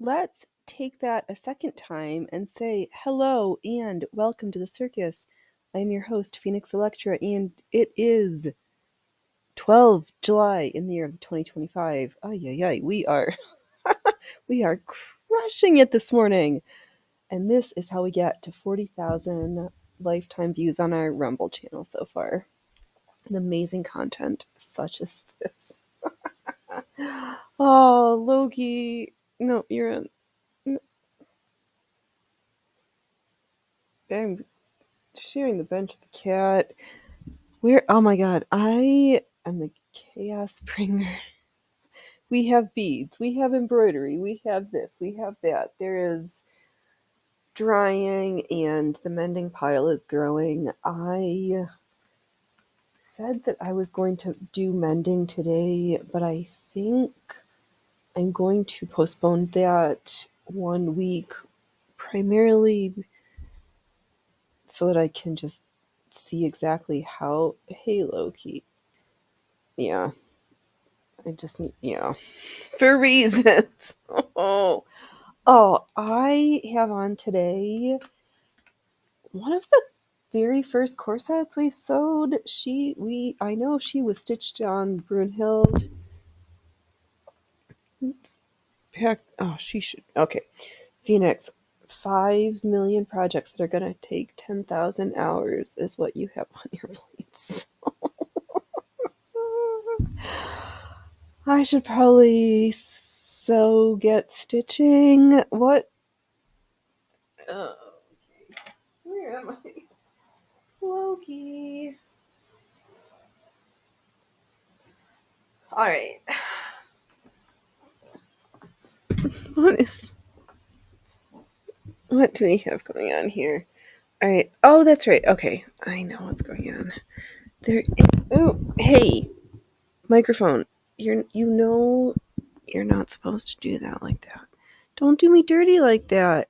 let's take that a second time and say hello and welcome to the circus. I'm your host, Phoenix Electra, and it is 12 July in the year of 2025. Ay, ay, ay, we are crushing it this morning. And this is how we get to 40,000 lifetime views on our Rumble channel so far. And amazing content such as this. Oh, Loki. No, you're on. I'm sharing the bench with the cat. Oh my god, I am the chaos bringer. We have beads, we have embroidery, we have this, we have that. There is drying and the mending pile is growing. I said that I was going to do mending today, but I think I'm going to postpone that 1 week primarily so that I can just see exactly how. Hey, Loki. Yeah, I just need, for reasons. I have on today one of the very first corsets we sewed. I know she was stitched on Brunhild. Oops. She should. Okay. Phoenix, 5 million projects that are going to take 10,000 hours is what you have on your plates. I should probably get stitching. What? Okay. Where am I? Loki. Alright. What do we have going on here? Alright. Oh, that's right. Okay. I know what's going on. Oh, hey. Microphone. You're not supposed to do that like that. Don't do me dirty like that.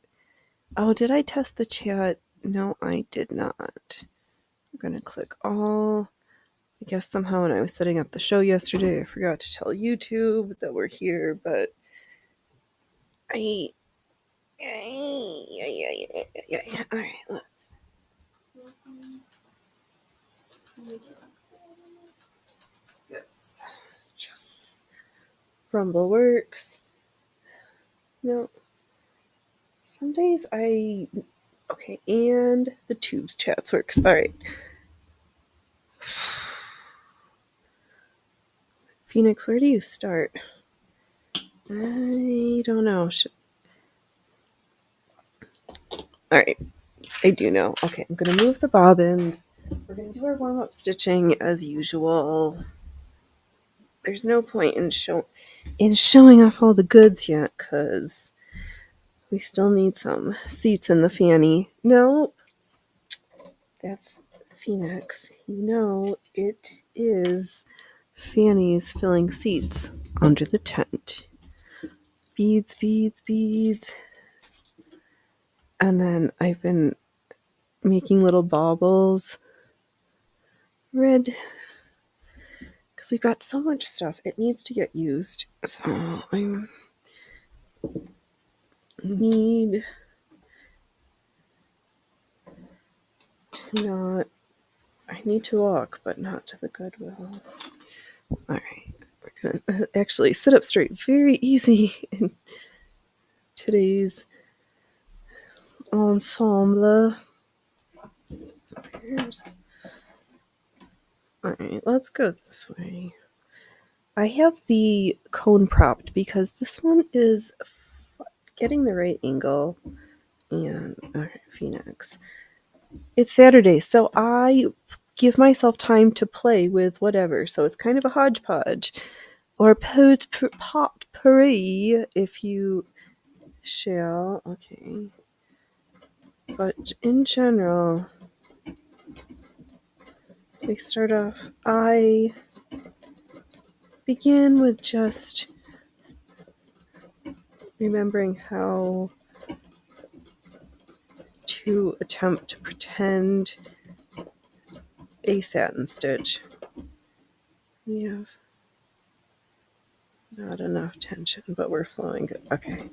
Oh, did I test the chat? No, I did not. I'm gonna click all. I guess somehow when I was setting up the show yesterday, I forgot to tell YouTube that we're here, but alright, let's. Yes. Yes. Rumble works. No. Some days okay, and the tubes chats works. Alright. Phoenix, where do you start? I don't know. Alright, I do know. Okay, I'm gonna move the bobbins. We're gonna do our warm-up stitching as usual. There's no point in showing off all the goods yet, because we still need some seats in the fanny. Nope. That's Phoenix. It is fannies filling seats under the tent. Beads, beads, beads. And then I've been making little baubles. Red. Because we've got so much stuff. It needs to get used. So I need to not... I need to walk, but not to the Goodwill. Alright. We're going to actually sit up straight. Very easy in today's ensemble. Alright, let's go this way. I have the cone propped because this one is getting the right angle. And, alright, Phoenix. It's Saturday, so I give myself time to play with whatever. So it's kind of a hodgepodge. Or potpourri, if you shall. Okay. But in general, we start off. I begin with just remembering how to attempt to pretend a satin stitch. We have Not enough tension, but we're flowing good. Okay.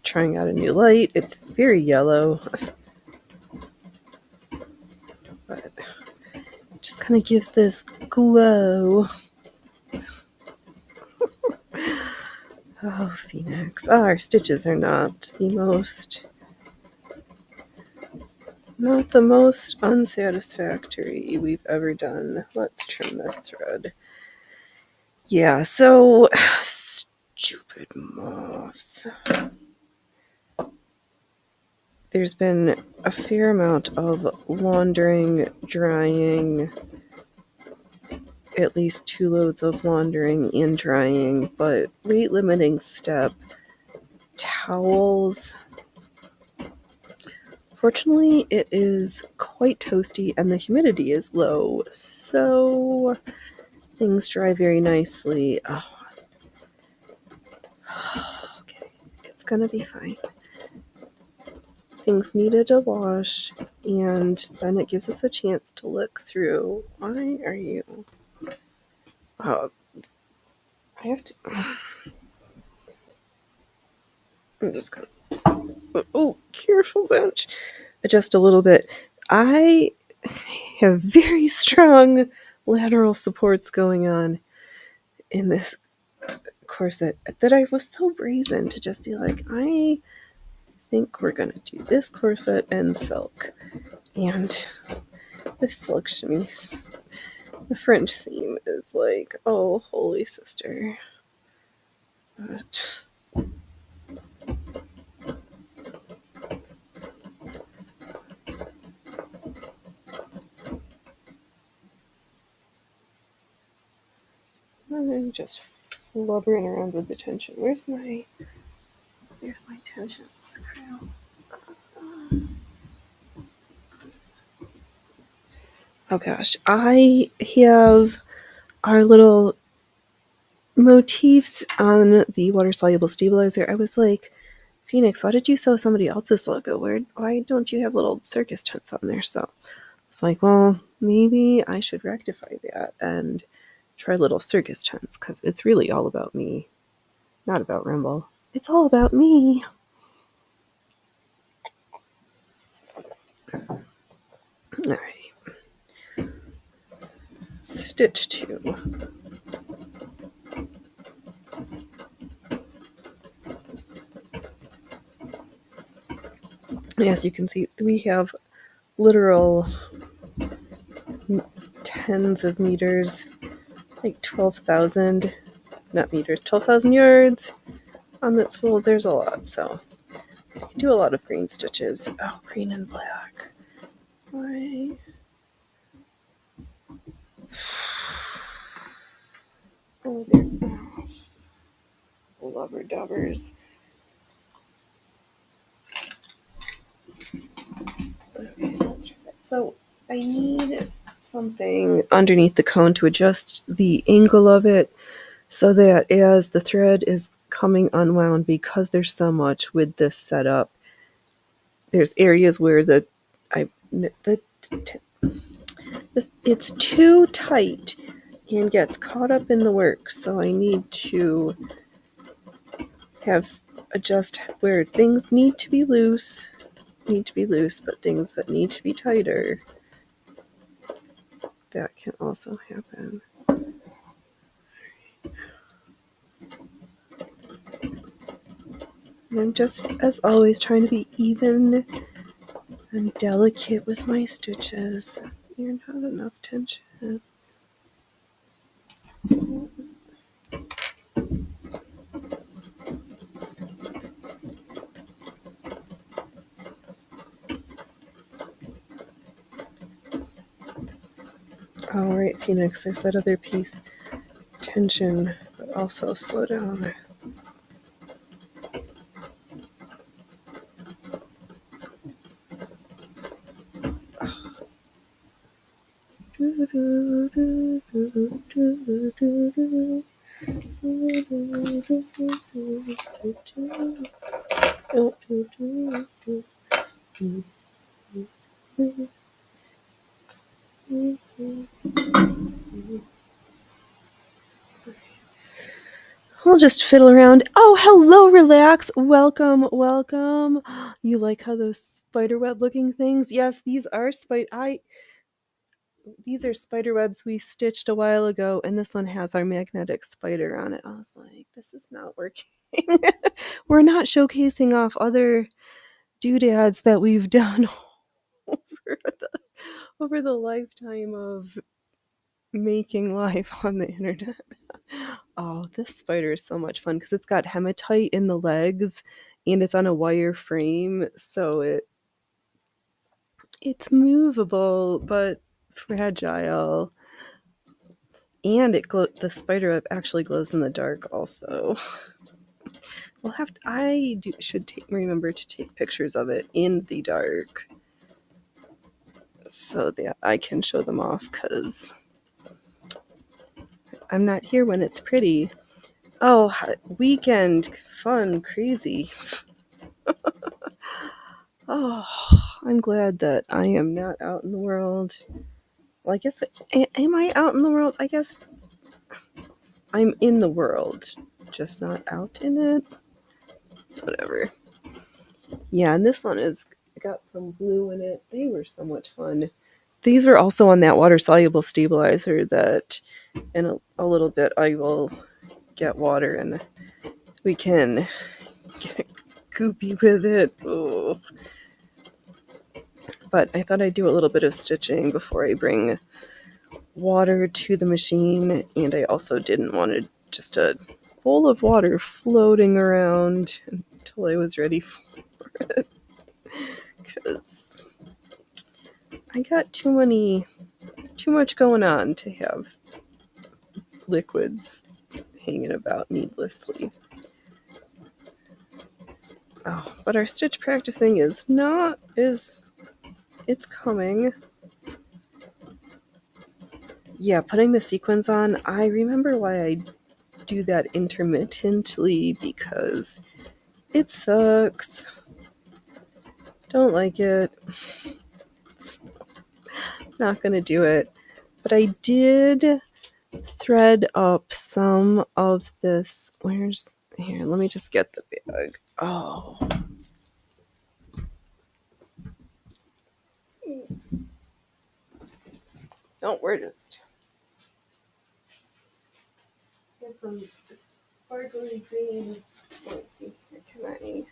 Trying out a new light. It's very yellow. But it just kind of gives this glow. Oh, Phoenix. Oh, our stitches are not the most unsatisfactory we've ever done. Let's trim this thread. Yeah, so stupid moths. There's been a fair amount of laundering, drying, at least 2 loads of laundering and drying, but rate limiting step, towels. Fortunately, it is quite toasty and the humidity is low, so things dry very nicely. Oh. Okay, it's gonna be fine. Things needed a wash, and then it gives us a chance to look through. Why are you? Oh, I have to. I'm just gonna. Oh, careful, bench. Adjust a little bit. I have very strong lateral supports going on in this corset that I was so brazen to just be like, I think we're gonna do this corset and silk, and this silk chemise. The French seam is like, oh, holy sister. But I'm just flubbering around with the tension. There's my tension screw. Oh gosh, I have our little motifs on the water soluble stabilizer. I was like, Phoenix, why did you sew somebody else's logo? Why don't you have little circus tents on there? So it's like, well, maybe I should rectify that and try little circus tents, because it's really all about me, not about Rumble. It's all about me. All right. Stitch 2. As you can see, we have literal tens of meters, like 12,000, not meters, 12,000 yards on that spool. There's a lot, so you do a lot of green stitches. Oh, green and black. Why? Oh, there. Oh, lover dubbers. Okay, let's try that. So I need something underneath the cone to adjust the angle of it, so that as the thread is coming unwound, because there's so much with this setup, there's areas where it's too tight and gets caught up in the work. So I need to adjust where things need to be loose, but things that need to be tighter, that can also happen. And I'm just, as always, trying to be even and delicate with my stitches. You're not enough tension. All right, Phoenix, there's that other piece. Tension, but also slow down. just fiddle around. Oh, hello, relax. Welcome, welcome. You like how those spider web looking things? Yes, these are these are spider webs we stitched a while ago, and this one has our magnetic spider on it. I was like, this is not working. We're not showcasing off other doodads that we've done over the lifetime of making life on the internet. Oh, this spider is so much fun because it's got hematite in the legs and it's on a wire frame, so it's movable but fragile. And the spider web actually glows in the dark also. Should remember to take pictures of it in the dark so that I can show them off because I'm not here when it's pretty. Oh, weekend fun, crazy. Oh, I'm glad that I am not out in the world. Well, I guess, am I out in the world? I guess I'm in the world, just not out in it. Whatever. Yeah, and this one has got some glue in it. They were so much fun. These were also on that water-soluble stabilizer that in a little bit I will get water and we can get goopy with it. Oh. But I thought I'd do a little bit of stitching before I bring water to the machine, and I also didn't want just a bowl of water floating around until I was ready for it, because I got too much going on to have liquids hanging about needlessly. Oh, but our stitch practicing it's coming. Yeah, putting the sequins on, I remember why I do that intermittently, because it sucks. Don't like it. Not gonna do it. But I did thread up some of this. Here, let me just get the bag. Oh. No, we're just. Here's some sparkly greens. Let's see. Can I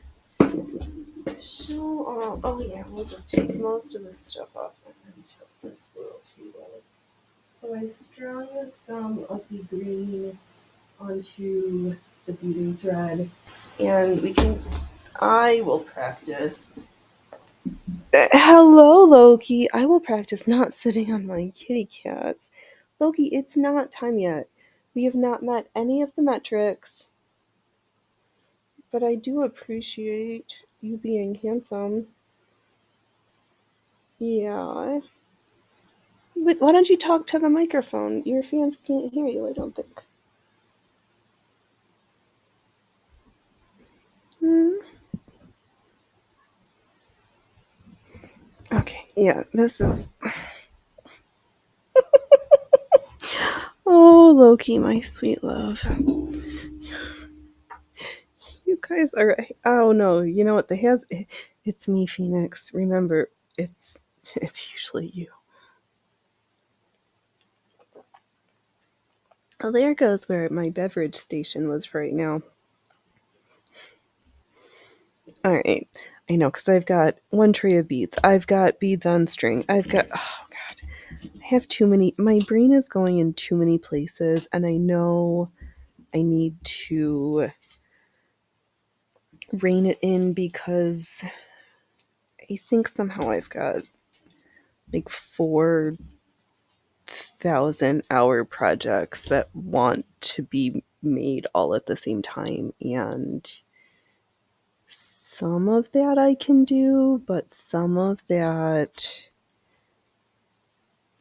show all? Oh yeah, we'll just take most of this stuff off and then tilt this little too low. So I strung some of the green onto the beading thread, and I will practice. Hello, Loki. I will practice not sitting on my kitty cats. Loki, it's not time yet. We have not met any of the metrics, but I do appreciate you being handsome. Yeah. But why don't you talk to the microphone? Your fans can't hear you, I don't think. Okay, yeah, this is. Oh, Loki, my sweet love. You guys are. Oh no, you know what? It's me, Phoenix. Remember, it's usually you. Oh, there goes where my beverage station was right now. All right, I know, because I've got one tray of beads. I've got beads on string. Oh god, I have too many. My brain is going in too many places, and I know I need to rein it in, because I think somehow I've got like 4,000-hour projects that want to be made all at the same time, and some of that I can do, but some of that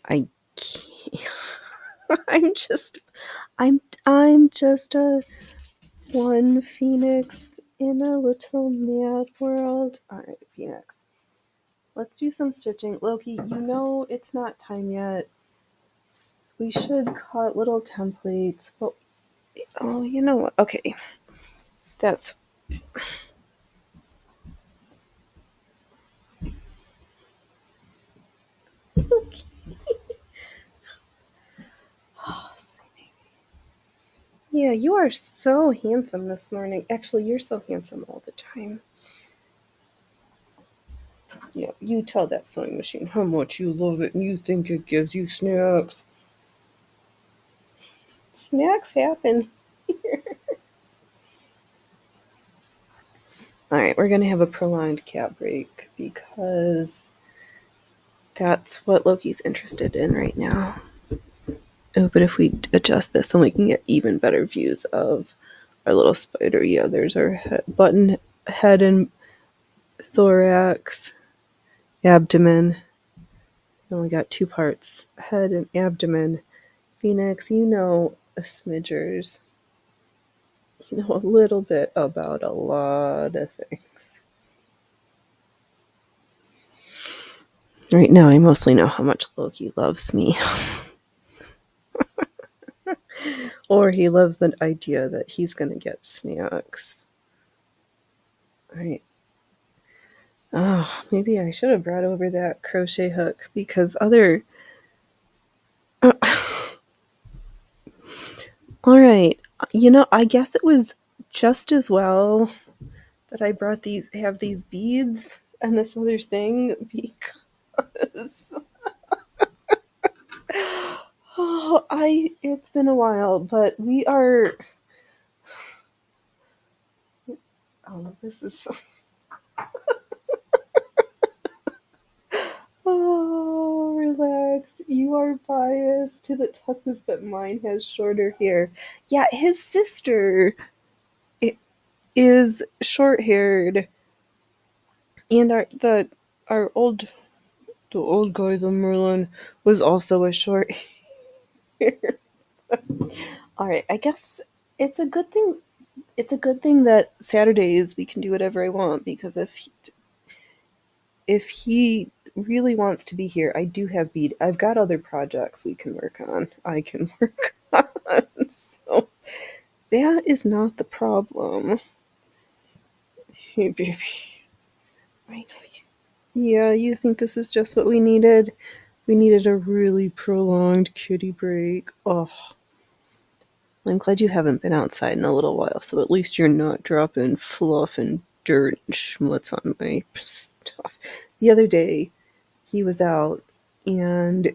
I can't. I'm just a one Phoenix in a little mad world. All right, Phoenix. Let's do some stitching. Loki, it's not time yet. We should cut little templates, but Oh, you know what? Okay. That's. Okay. Oh, yeah, you are so handsome this morning. Actually, you're so handsome all the time. Yeah, you tell that sewing machine how much you love it and you think it gives you snacks. Snacks happen. Alright, we're gonna have a prolonged cat break because that's what Loki's interested in right now. Oh, but if we adjust this, then we can get even better views of our little spider. Yeah, there's our button head and thorax, abdomen. We only got two parts, head and abdomen. Phoenix, you know a smidgers. You know a little bit about a lot of things. Right now, I mostly know how much Loki loves me. Or he loves the idea that he's going to get snacks. Right. Oh, maybe I should have brought over that crochet hook because other. All right. You know, I guess it was just as well that I brought have these beads and this other thing because it's been a while, but we are. Oh, this is. Oh, relax. You are biased to the tuxes, but mine has shorter hair. Yeah, his sister is short haired, and our old the old guy, the Merlin, was also a short hair. All right, I guess it's a good thing. It's a good thing that Saturdays we can do whatever I want because if he really wants to be here, I do have bead. I've got other projects we can work on. I can work on. So that is not the problem. Hey, baby. I know you. Yeah, you think this is just what we needed? We needed a really prolonged kitty break. Oh, I'm glad you haven't been outside in a little while, so at least you're not dropping fluff and dirt and schmutz on my stuff. The other day, he was out and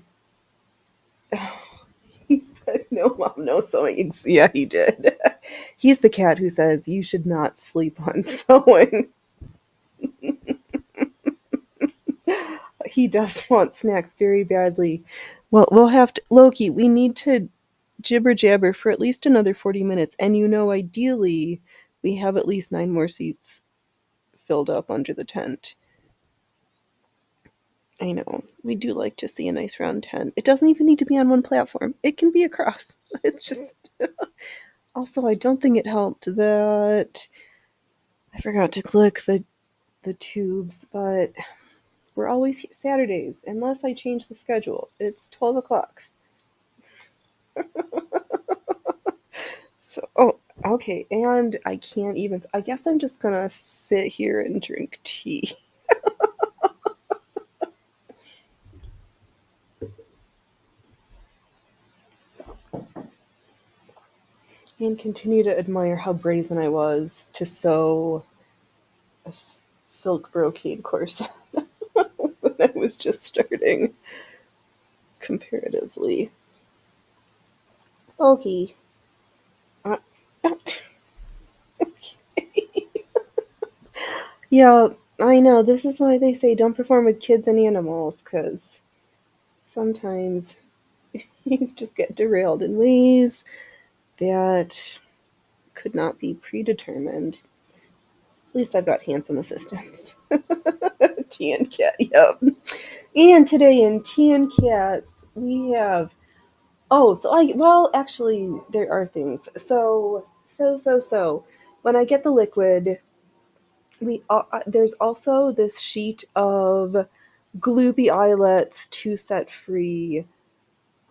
he said, "No, Mom, no sewing." Yeah, he did. He's the cat who says you should not sleep on sewing. He does want snacks very badly. Well, we'll have to. Loki, we need to jibber jabber for at least another 40 minutes. And you know, ideally, we have at least 9 more seats filled up under the tent. I know. We do like to see a nice round tent. It doesn't even need to be on one platform, it can be across. It's just. Also, I don't think it helped that I forgot to click the tubes, but we're always here Saturdays, unless I change the schedule. It's 12 o'clock. So, oh, okay, and I can't even. I guess I'm just gonna sit here and drink tea. And continue to admire how brazen I was to sew a silk brocade corset when I was just starting, comparatively. Okay. Uh, yeah, I know. This is why they say don't perform with kids and animals, because sometimes you just get derailed in ways that could not be predetermined. At least I've got handsome assistants. Tea and cat, yep. And today in Tea and Cats, we have. Oh, well, actually, there are things. So. When I get the liquid, there's also this sheet of gloopy eyelets to set free.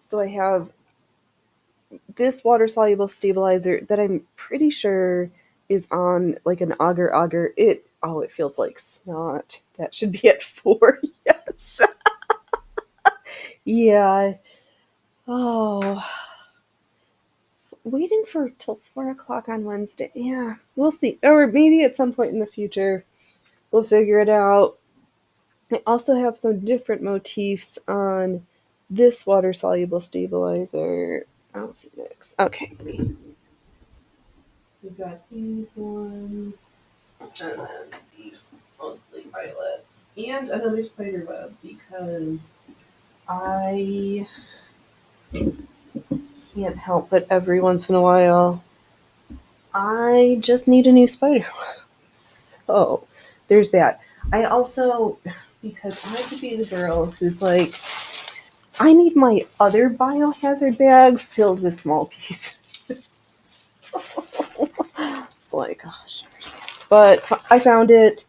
So I have this water soluble stabilizer that I'm pretty sure is on like an agar. It feels like snot. That should be at 4. Yes. Yeah. Oh, waiting for till 4 o'clock on Wednesday. Yeah, we'll see. Or maybe at some point in the future, we'll figure it out. I also have some different motifs on this water soluble stabilizer. Oh, Phoenix. Okay. We've got these ones, and then these mostly violets, and another spider web because I can't help but every once in a while I just need a new spider web. So there's that. I also, because I could be the girl who's like, I need my other biohazard bag filled with small pieces. It's like, oh, shivers. But I found it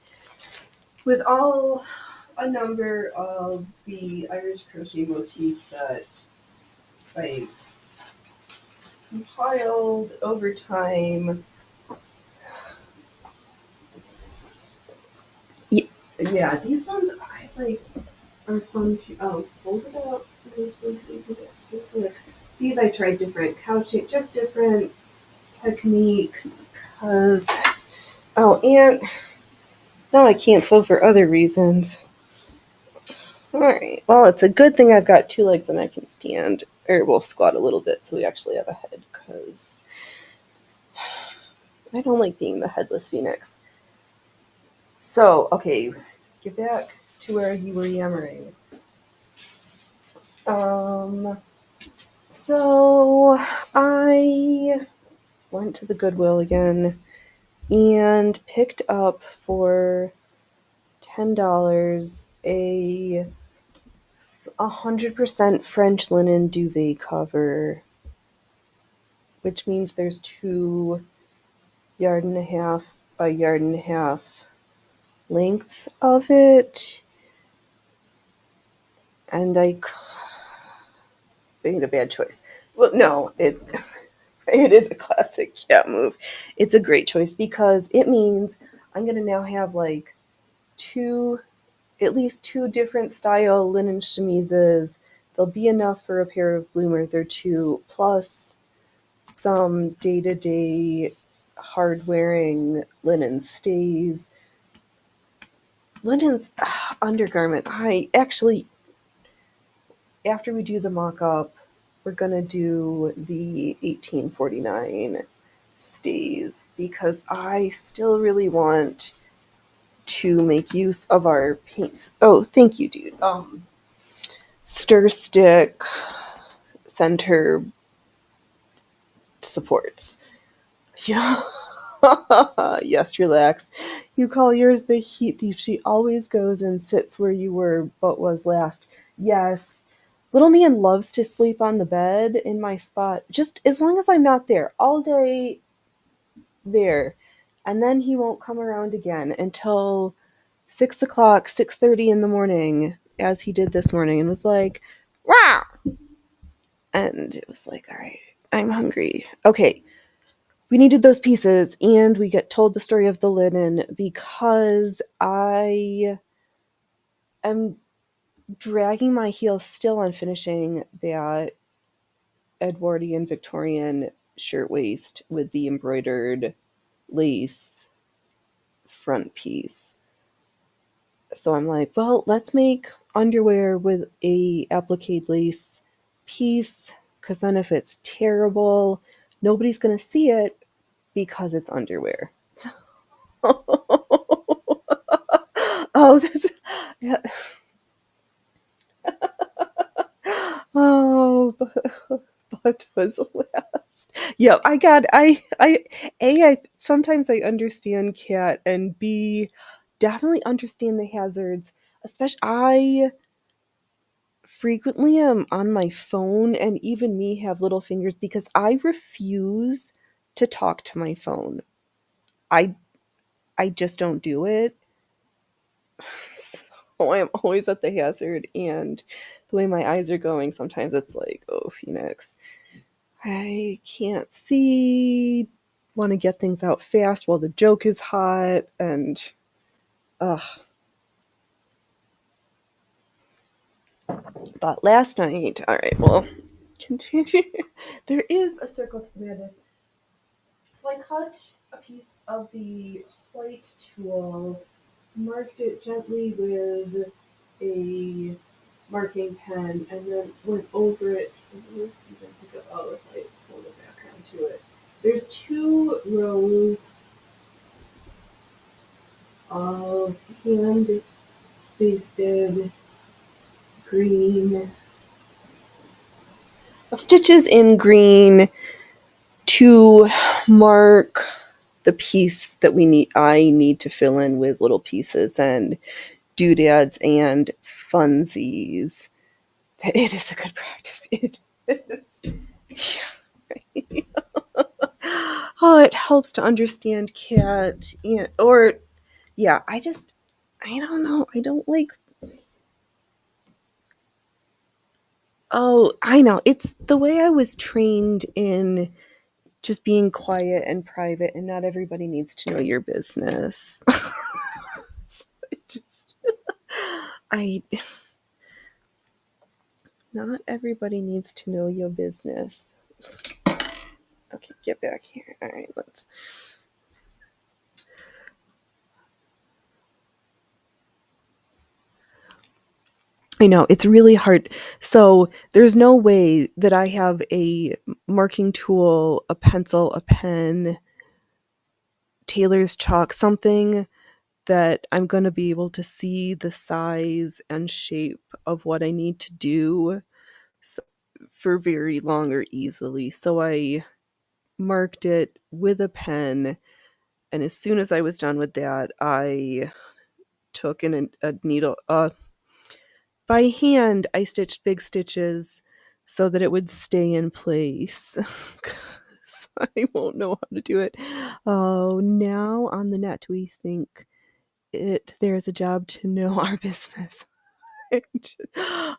with a number of the Irish crochet motifs that I compiled over time. Yeah, these ones I like are fun to fold it out nicely so you can get these. I tried different couching, just different techniques because and now I can't sew for other reasons. Alright, well, it's a good thing I've got 2 legs and I can stand, or we'll squat a little bit so we actually have a head, because I don't like being the headless phoenix. So, okay, get back to where you were yammering. So I went to the Goodwill again and picked up for $10 a 100% French linen duvet cover, which means there's 2.5 by 1.5 lengths of it, and I made a bad choice. Well, no, it is a classic cat move. It's a great choice because it means I'm gonna now have like at least two different style linen chemises. There'll be enough for a pair of bloomers or two, plus some day-to-day hard-wearing linen stays. Linen's undergarment. I actually, after we do the mock-up, we're gonna do the 1849 stays because I still really want to make use of our paints. Oh, thank you, dude. Stir stick center supports. Yeah. Yes, relax. You call yours the heat thief. She always goes and sits where you were but was last. Yes. Little man loves to sleep on the bed in my spot, just as long as I'm not there all day there. And then he won't come around again until 6 o'clock, 6:30 in the morning, as he did this morning, and was like, "Wow!" And it was like, "All right, I'm hungry. Okay, we needed those pieces," and we get told the story of the linen because I am dragging my heels still on finishing that Edwardian Victorian shirtwaist with the embroidered lace front piece. So I'm like, well, let's make underwear with a applique lace piece, because then if it's terrible, nobody's going to see it because it's underwear. Oh, that's, yeah. Oh, but was last. Yeah, I sometimes I understand cat, and B, definitely understand the hazards. Especially, I frequently am on my phone, and even me have little fingers because I refuse to talk to my phone. I I just don't do it. So I'm always at the hazard, and the way my eyes are going, sometimes it's like, oh, Phoenix. I can't see. Want to get things out fast while the joke is hot, and ugh. But last night, all right, well, continue. There is a circle to the madness. So I cut a piece of the white tulle, marked it gently with a marking pen, and then went over it. Let's even pick up, oh, if I pull the background to it. There's 2 rows of hand basted green, of stitches in green to mark the piece that I need to fill in with little pieces and doodads and funsies. It is a good practice. It is. Yeah. Oh, it helps to understand cat and, or yeah, I don't know. I don't like. Oh, I know. It's the way I was trained in just being quiet and private, and not everybody needs to know your business. So I not everybody needs to know your business. Okay, get back here. All right, let's. I know, it's really hard. So there's no way that I have a marking tool, a pencil, a pen, tailor's chalk, something that I'm going to be able to see the size and shape of what I need to do for very long or easily. So I marked it with a pen, and as soon as I was done with that, I took in a needle. By hand, I stitched big stitches so that it would stay in place. 'Cause I won't know how to do it. Oh, now on the net, we think there's a job to know our business.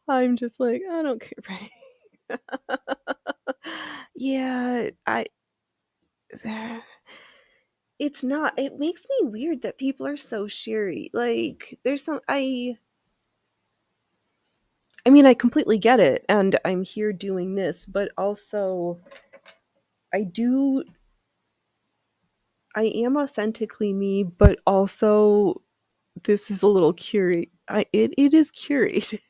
I'm just like, I don't care, right? Yeah, there. It's not. It makes me weird that people are so sherry. Like, there's some. I mean, I completely get it, and I'm here doing this, but also, I do. I am authentically me, but also, this is a little curate. It is curated.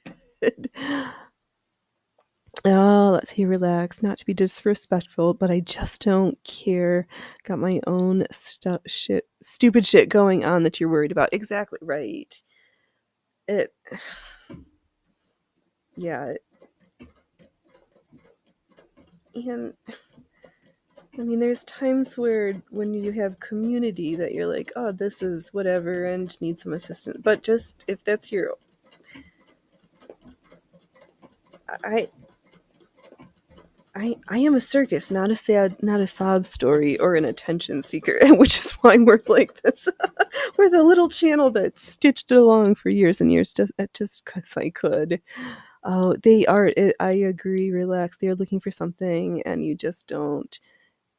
Oh, let's see, relax. Not to be disrespectful, but I just don't care. Got my own stupid shit going on that you're worried about. Exactly right. It, yeah. And I mean, there's times where when you have community that you're like, oh, this is whatever and need some assistance. But just if that's your, I, I am a circus, not a sob story or an attention seeker, which is why we're like this. We're the little channel that stitched it along for years and years just because I could. Oh, they are. I agree. Relax. They're looking for something, and you just don't.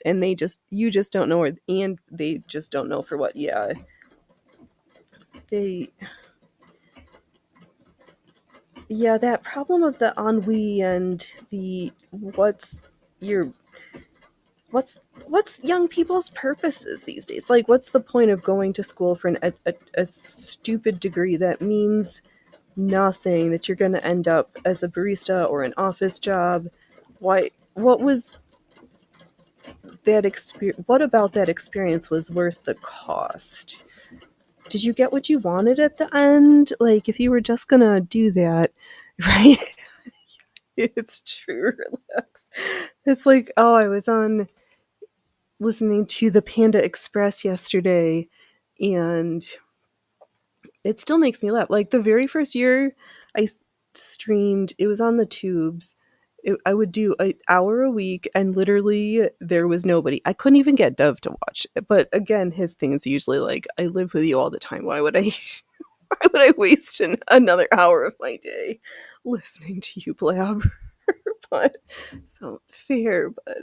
And you just don't know, and they just don't know for what. Yeah, they. Yeah, that problem of the ennui and the your what's young people's purposes these days? Like, what's the point of going to school for a stupid degree that means nothing, that you're going to end up as a barista or an office job? Why? What was that experience? What about that experience was worth the cost? Did you get what you wanted at the end? Like, if you were just going to do that, right? It's true. Relax. It's like, oh, I was on listening to the Panda Express yesterday, and it still makes me laugh. Like, the very first year I streamed, it was on the tubes. I would do an hour a week, and literally there was nobody. I couldn't even get Dove to watch it. But again, his thing is usually like, I live with you all the time. Why would I? Why would I waste another hour of my day listening to you blabber? But so fair, but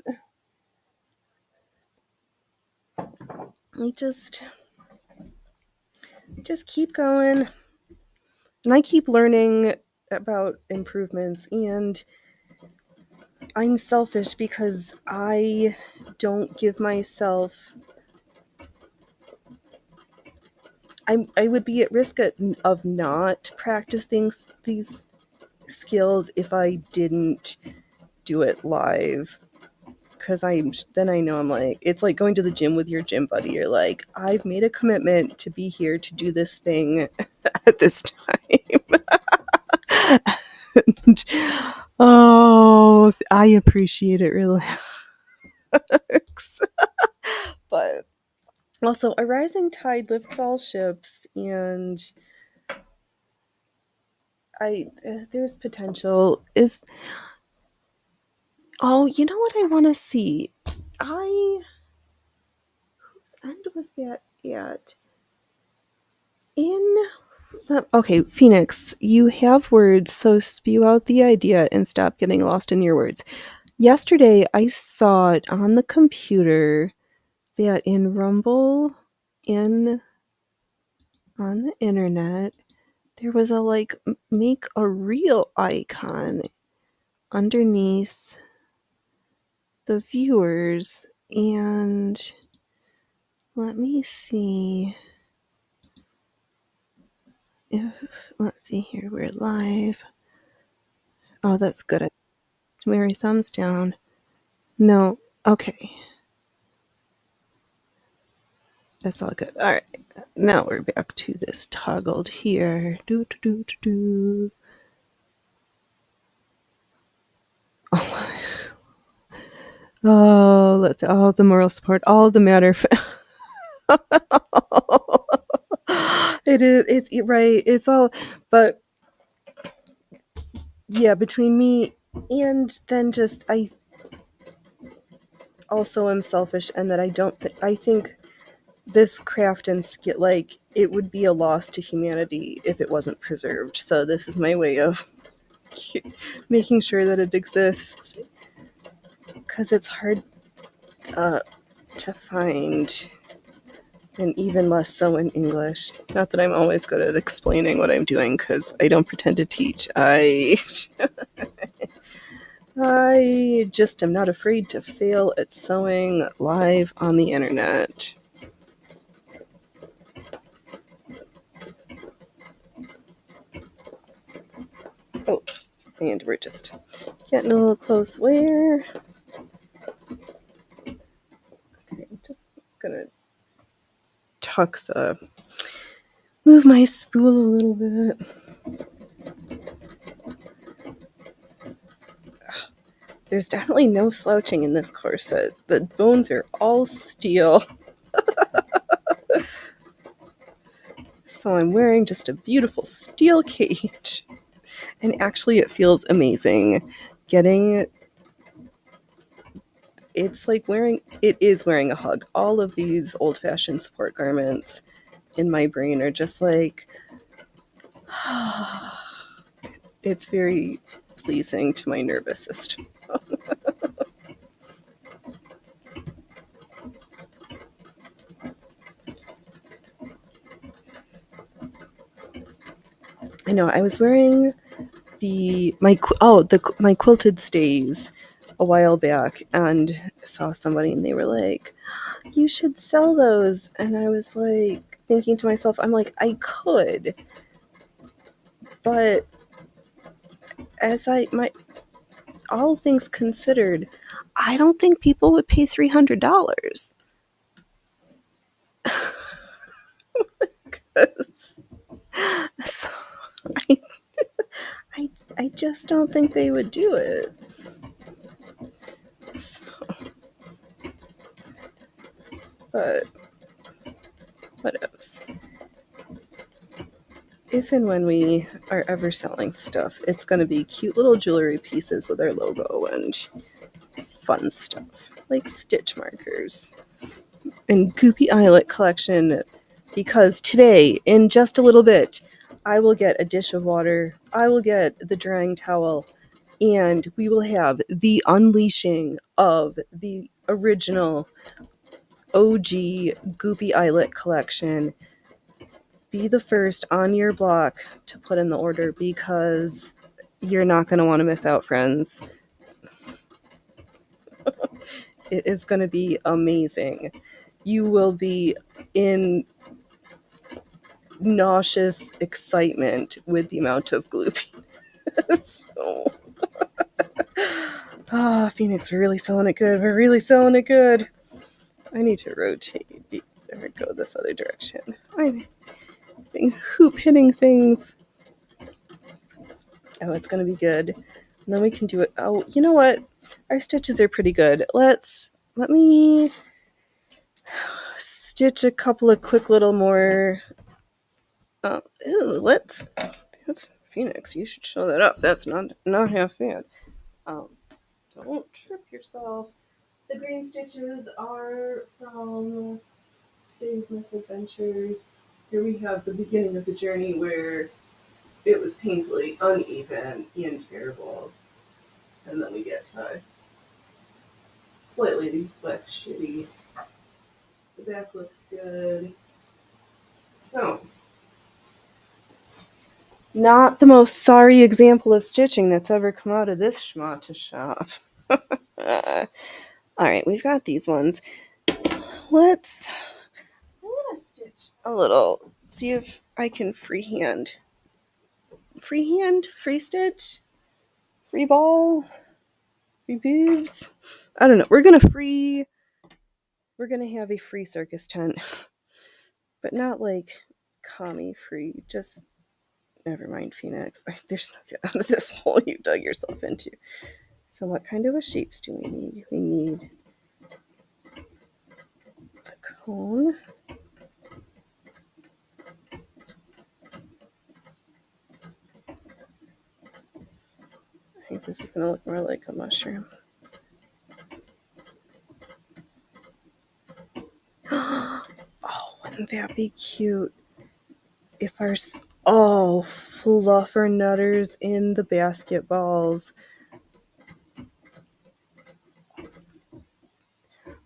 I just keep going, and I keep learning about improvements, and I'm selfish because I don't give myself. I would be at risk of not practicing these skills if I didn't do it live. Because then I know I'm like, it's like going to the gym with your gym buddy. You're like, I've made a commitment to be here to do this thing at this time. And, oh, I appreciate it really. But also, a rising tide lifts all ships, and there's potential. You know what I want to see? Whose end was that at? Okay, Phoenix, you have words, so spew out the idea and stop getting lost in your words. Yesterday, I saw it on the computer that in Rumble, on the internet, there was a make a real icon underneath the viewers, and let me see let's see here, we're live. Oh, that's good. Mary thumbs down. No, okay. That's all good. All right, now we're back to this toggled here. Oh, let's all the moral support, all the matter. It is. It's right. It's all, but yeah, between me and then just I also am selfish, and that I don't. I think this craft and skill, it would be a loss to humanity if it wasn't preserved. So this is my way of making sure that it exists, because it's hard to find, and even less so in English. Not that I'm always good at explaining what I'm doing, because I don't pretend to teach. I just am not afraid to fail at sewing live on the internet. Oh, and we're just getting a little close. Where? Okay, I'm just gonna move my spool a little bit. There's definitely no slouching in this corset. The bones are all steel. So I'm wearing just a beautiful steel cage. And actually it feels amazing. It's like it is wearing a hug. All of these old-fashioned sport garments in my brain are just like, it's very pleasing to my nervous system. I know, I was wearing my quilted stays a while back, and saw somebody and they were like, you should sell those. And I was like thinking to myself, I'm like, I could, but all things considered, I don't think people would pay $300. So I just don't think they would do it. So, but what else? If and when we are ever selling stuff, it's going to be cute little jewelry pieces with our logo and fun stuff, like stitch markers and Goopy Eyelet collection, because today, in just a little bit, I will get a dish of water, I will get the drying towel, and we will have the unleashing of the original OG Goopy Eyelet collection. Be the first on your block to put in the order because you're not going to want to miss out, friends. It is going to be amazing. You will be in nauseous excitement with the amount of gloopy. So, Phoenix, we're really selling it good. We're really selling it good. I need to rotate or go this other direction. I'm hoop hitting things. Oh, it's going to be good. And then we can do it. Oh, you know what? Our stitches are pretty good. Let me stitch a couple of quick little more. That's Phoenix. You should show that up. That's not half bad. Don't trip yourself. The green stitches are from today's misadventures. Here we have the beginning of the journey where it was painfully uneven and terrible. And then we get to slightly less shitty. The back looks good. So, not the most sorry example of stitching that's ever come out of this schmata shop. Alright, we've got these ones. I'm gonna stitch a little, see if I can freehand, free stitch, free ball, free boobs. I don't know. We're gonna have a free circus tent, but not like commie free. Just never mind, Phoenix. There's no get out of this hole you dug yourself into. So what kind of a shapes do we need? We need a cone. I think this is going to look more like a mushroom. Oh, wouldn't that be cute? If our... Oh, fluffer nutters in the basketballs.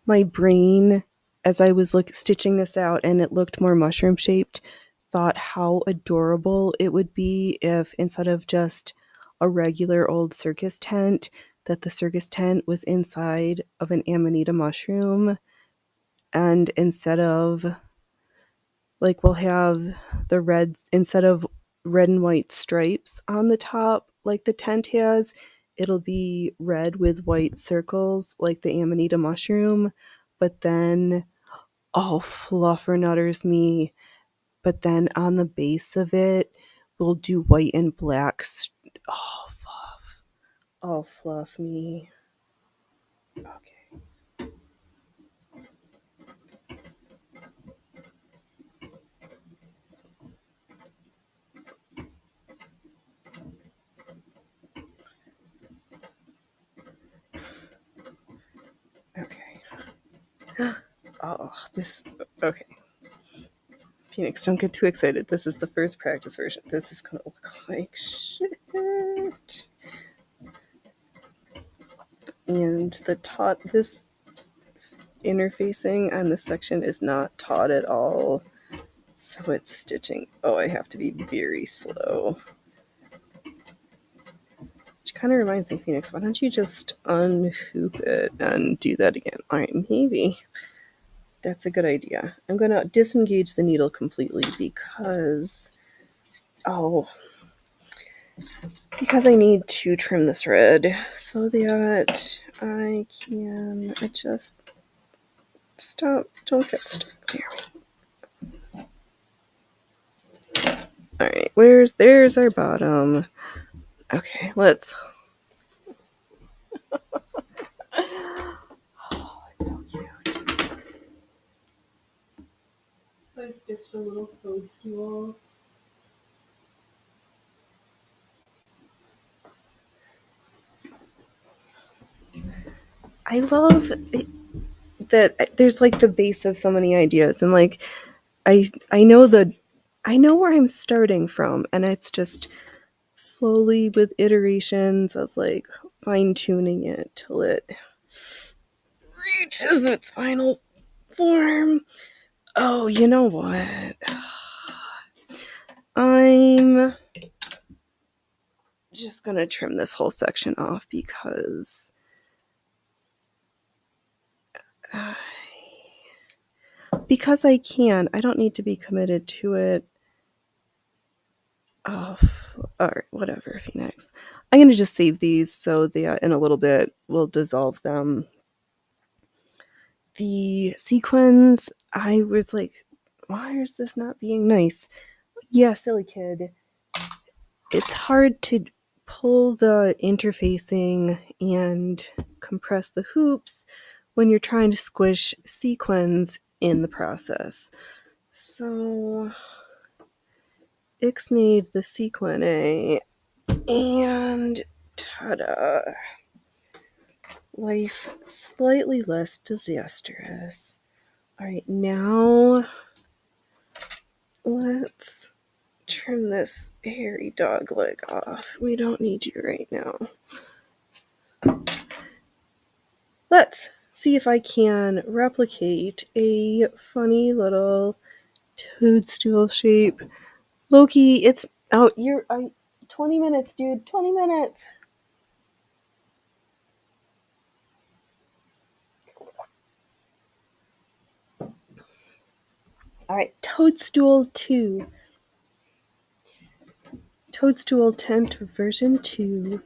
My brain, as I was stitching this out and it looked more mushroom shaped, thought how adorable it would be if instead of just a regular old circus tent, that the circus tent was inside of an amanita mushroom, and instead of we'll have the reds, instead of red and white stripes on the top like the tent has, it'll be red with white circles like the amanita mushroom, but then fluffer nutters me. But then on the base of it, we'll do white and black. Fluff. Oh, fluff me. Okay. Okay. Oh, this... Okay. Phoenix, don't get too excited. This is the first practice version. This is going to look like shit. And this interfacing on this section is not taut at all. So it's stitching. Oh, I have to be very slow. Which kind of reminds me, Phoenix, why don't you just unhoop it and do that again? Alright, maybe. That's a good idea. I'm going to disengage the needle completely because I need to trim the thread so that I can adjust. Stop. Don't get stuck there. Alright, there's our bottom. Okay, let's... Oh, it's so cute. So I stitched a little toadstool. I love that there's the base of so many ideas, and I know where I'm starting from, and it's just slowly with iterations of like fine-tuning it till it reaches its final form. Oh, you know what? I'm just gonna trim this whole section off because I can. I don't need to be committed to it. Oh, alright, whatever, Phoenix. I'm gonna just save these so that in a little bit we'll dissolve them. The sequins, I was like, why is this not being nice? Yeah, silly kid. It's hard to pull the interfacing and compress the hoops when you're trying to squish sequins in the process. So, ixnayed the sequin A, and ta-da! Life slightly less disastrous. Alright, now let's trim this hairy dog leg off. We don't need you right now. Let's see if I can replicate a funny little toadstool shape. Loki, it's out. 20 minutes, dude. 20 minutes. Alright, Toadstool 2. Toadstool Tent version 2.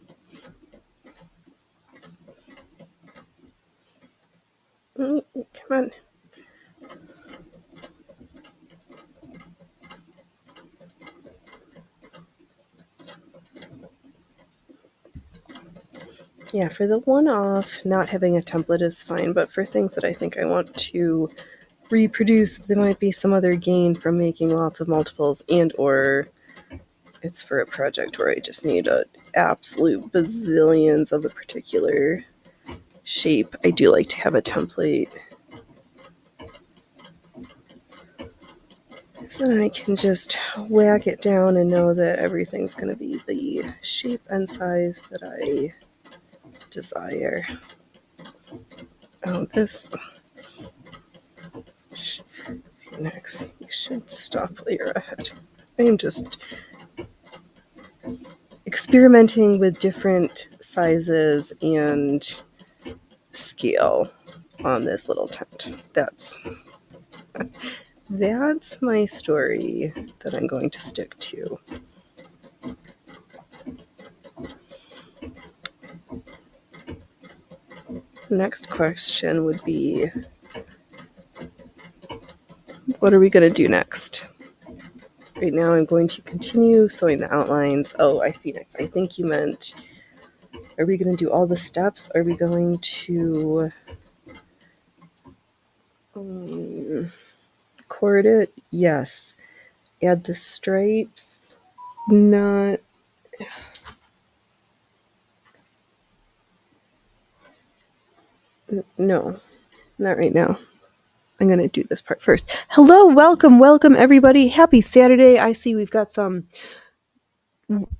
Come on. Yeah, for the one-off, not having a template is fine, but for things that I think I want to reproduce, there might be some other gain from making lots of multiples, and or it's for a project where I just need an absolute bazillions of a particular shape. I do like to have a template so then I can just whack it down and know that everything's going to be the shape and size that I desire. Oh, this... Phoenix, you should stop while you're ahead. I am just experimenting with different sizes and scale on this little tent. That's my story that I'm going to stick to. The next question would be, what are we going to do next? Right now I'm going to continue sewing the outlines. Oh, Phoenix, I think you meant, are we going to do all the steps? Are we going to cord it? Yes. Add the stripes? Not... No, not right now. I'm going to do this part first. Hello, welcome everybody. Happy Saturday. I see we've got some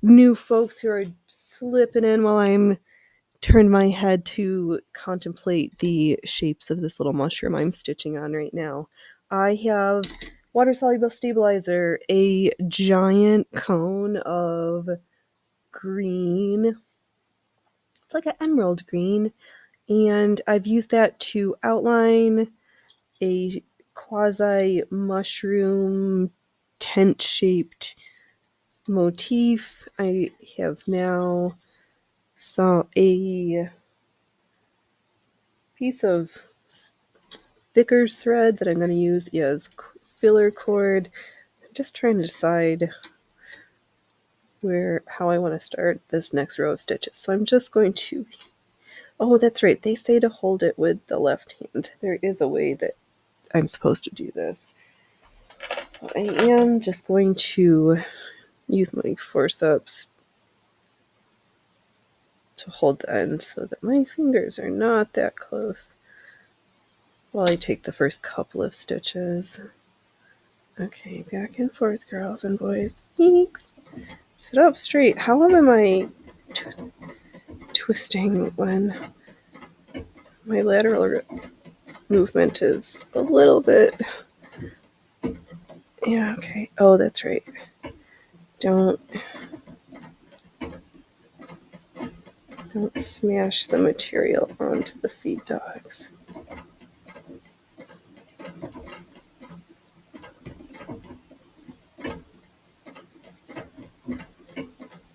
new folks who are slipping in while I'm turned my head to contemplate the shapes of this little mushroom I'm stitching on right now. I have water-soluble stabilizer, a giant cone of green. It's like an emerald green. And I've used that to outline a quasi-mushroom tent-shaped motif. I have now a piece of thicker thread that I'm going to use as filler cord. I'm just trying to decide how I want to start this next row of stitches. So I'm just going to... Oh, that's right. They say to hold it with the left hand. There is a way that I'm supposed to do this. I am just going to use my forceps to hold the end so that my fingers are not that close while I take the first couple of stitches. Okay, back and forth, girls and boys. Thanks. Sit up straight. How am I twisting when my lateral movement is a little bit... Yeah, okay. Oh, that's right. Don't smash the material onto the feed dogs.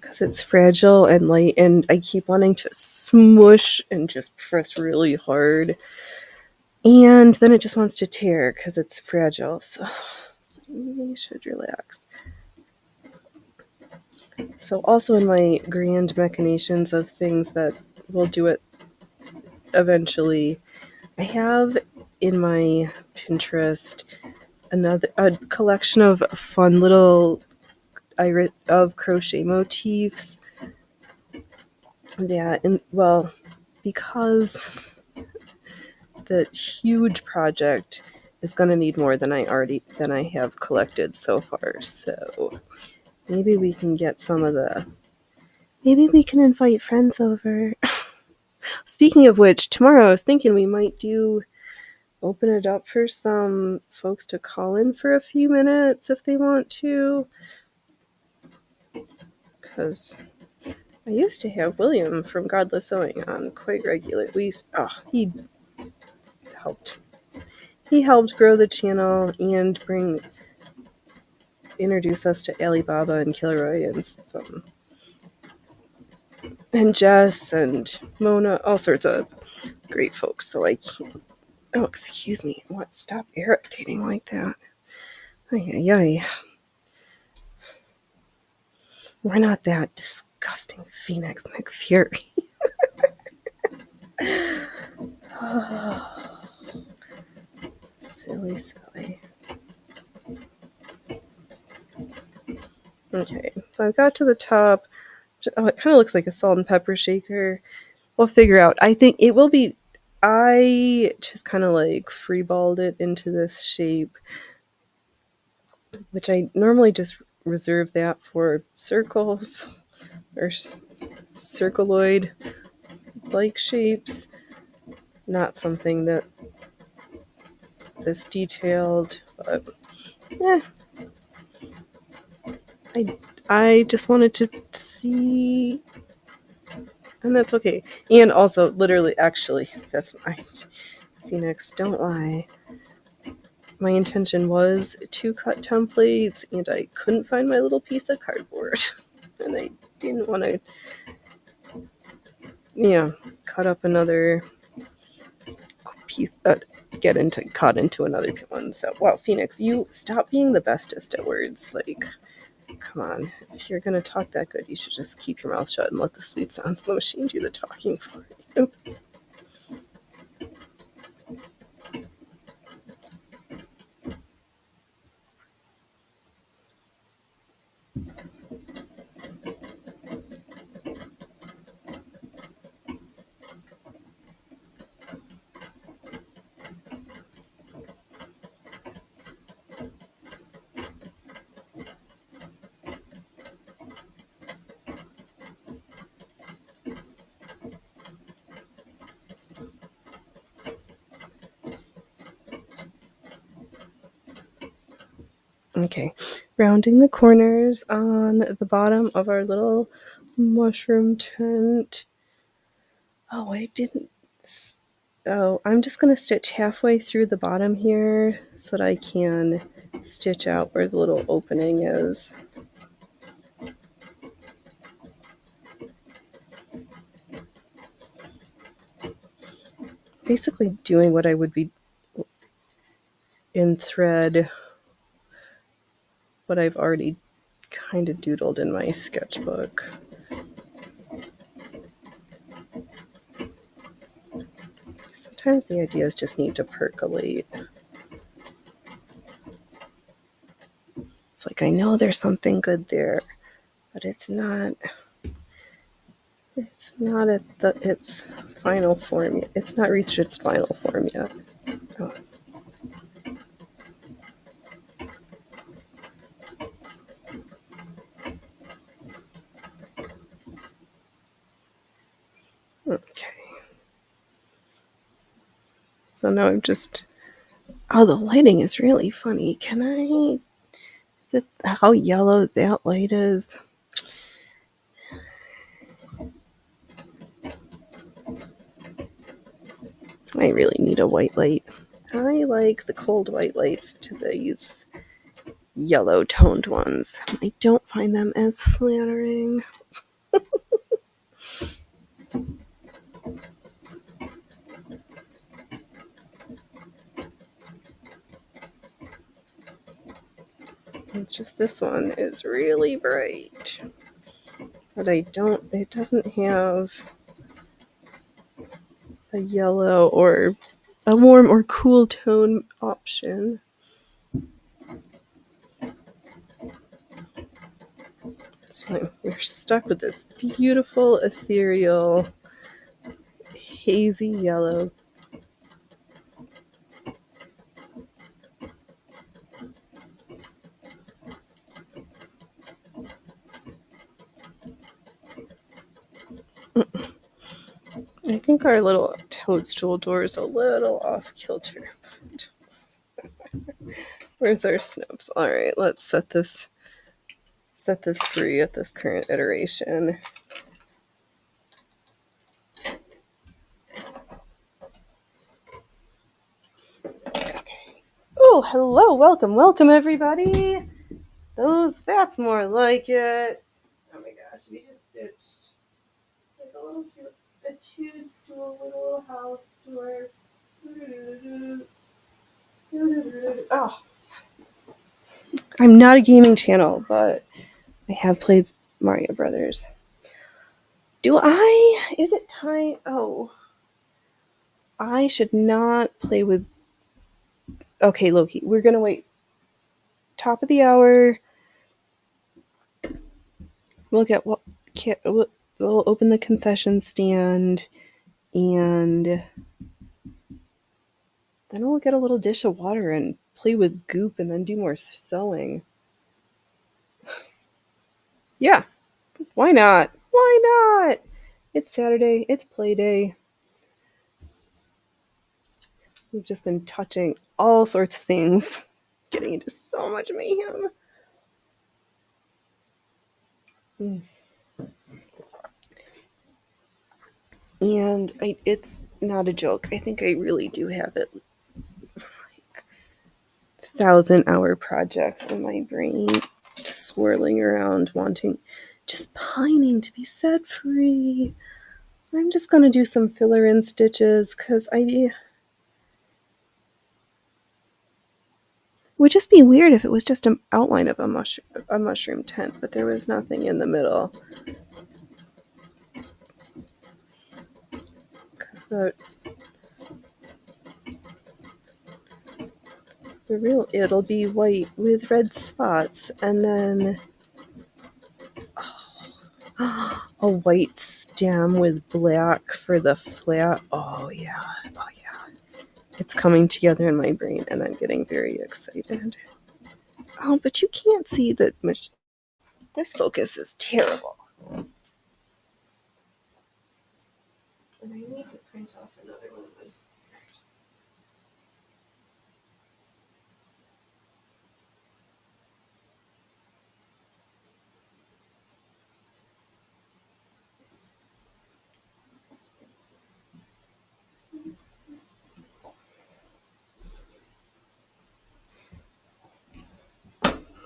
Because it's fragile and light, and I keep wanting to smush and just press really hard. And then it just wants to tear because it's fragile. So you should relax. So also in my grand machinations of things that will do it eventually, I have in my Pinterest a collection of fun little crochet motifs. Yeah, and well, because the huge project is going to need more than I have collected so far. So maybe we can get some of maybe we can invite friends over. Speaking of which, tomorrow I was thinking we might open it up for some folks to call in for a few minutes if they want to. Because I used to have William from Godless Sewing on quite regularly. He helped. He helped grow the channel and introduce us to Alibaba and Kilroy and Jess and Mona, all sorts of great folks. So I can't... Oh, excuse me. What? Stop irritating like that. Ay, ay, ay. We're not that disgusting Phoenix McFury. Oh, silly. Okay, so I got to the top. Oh, it kind of looks like a salt and pepper shaker. We'll figure out. I think it will be... I just kind of like freeballed it into this shape, which I normally just reserve that for circles or circuloid like shapes. Not something that is detailed, but I just wanted to see, and that's okay. And also, literally, actually, that's not Phoenix. Don't lie. My intention was to cut templates, and I couldn't find my little piece of cardboard, and I didn't want to, cut up another piece, cut into another one. So, wow, Phoenix, you stop being the bestest at words. Like, come on. If you're gonna talk that good, you should just keep your mouth shut and let the sweet sounds of the machine do the talking for you. Okay, rounding the corners on the bottom of our little mushroom tent. Oh, I didn't... Oh, I'm just going to stitch halfway through the bottom here so that I can stitch out where the little opening is. Basically doing what I would be in thread, what I've already kind of doodled in my sketchbook. Sometimes the ideas just need to percolate. It's like, I know there's something good there, but it's not at its final form yet. It's not reached its final form yet. Oh. Okay. So now I'm just... Oh, the lighting is really funny. Can I... How yellow that light is? I really need a white light. I like the cold white lights to these yellow toned ones. I don't find them as flattering. It's just this one is really bright. But it doesn't have a yellow or a warm or cool tone option. So we're stuck with this beautiful, ethereal, hazy yellow. I think our little toadstool door is a little off kilter. Where's our snips? All right, let's set this free at this current iteration. Okay. Oh, hello, welcome everybody. That's more like it. Oh my gosh, we just stitched like a toadstool little house door. Oh, I'm not a gaming channel, but I have played Mario Brothers. Is it time? Oh, I should not play with... Okay, Loki, we're gonna wait. Top of the hour. We'll open the concession stand, and then we'll get a little dish of water and play with goop, and then do more sewing. Yeah, why not? Why not? It's Saturday. It's play day. We've just been touching all sorts of things, getting into so much mayhem. And it's not a joke. I think I really do have it like 1,000-hour projects in my brain, swirling around, just pining to be set free. I'm just gonna do some filler in stitches because would just be weird if it was just an outline of a mushroom tent, but there was nothing in the middle. It'll be white with red spots, and then a white stem with black for the flat. Oh yeah. It's coming together in my brain, and I'm getting very excited. Oh, but you can't see that much. This focus is terrible. And I need to print off another one of my stickers.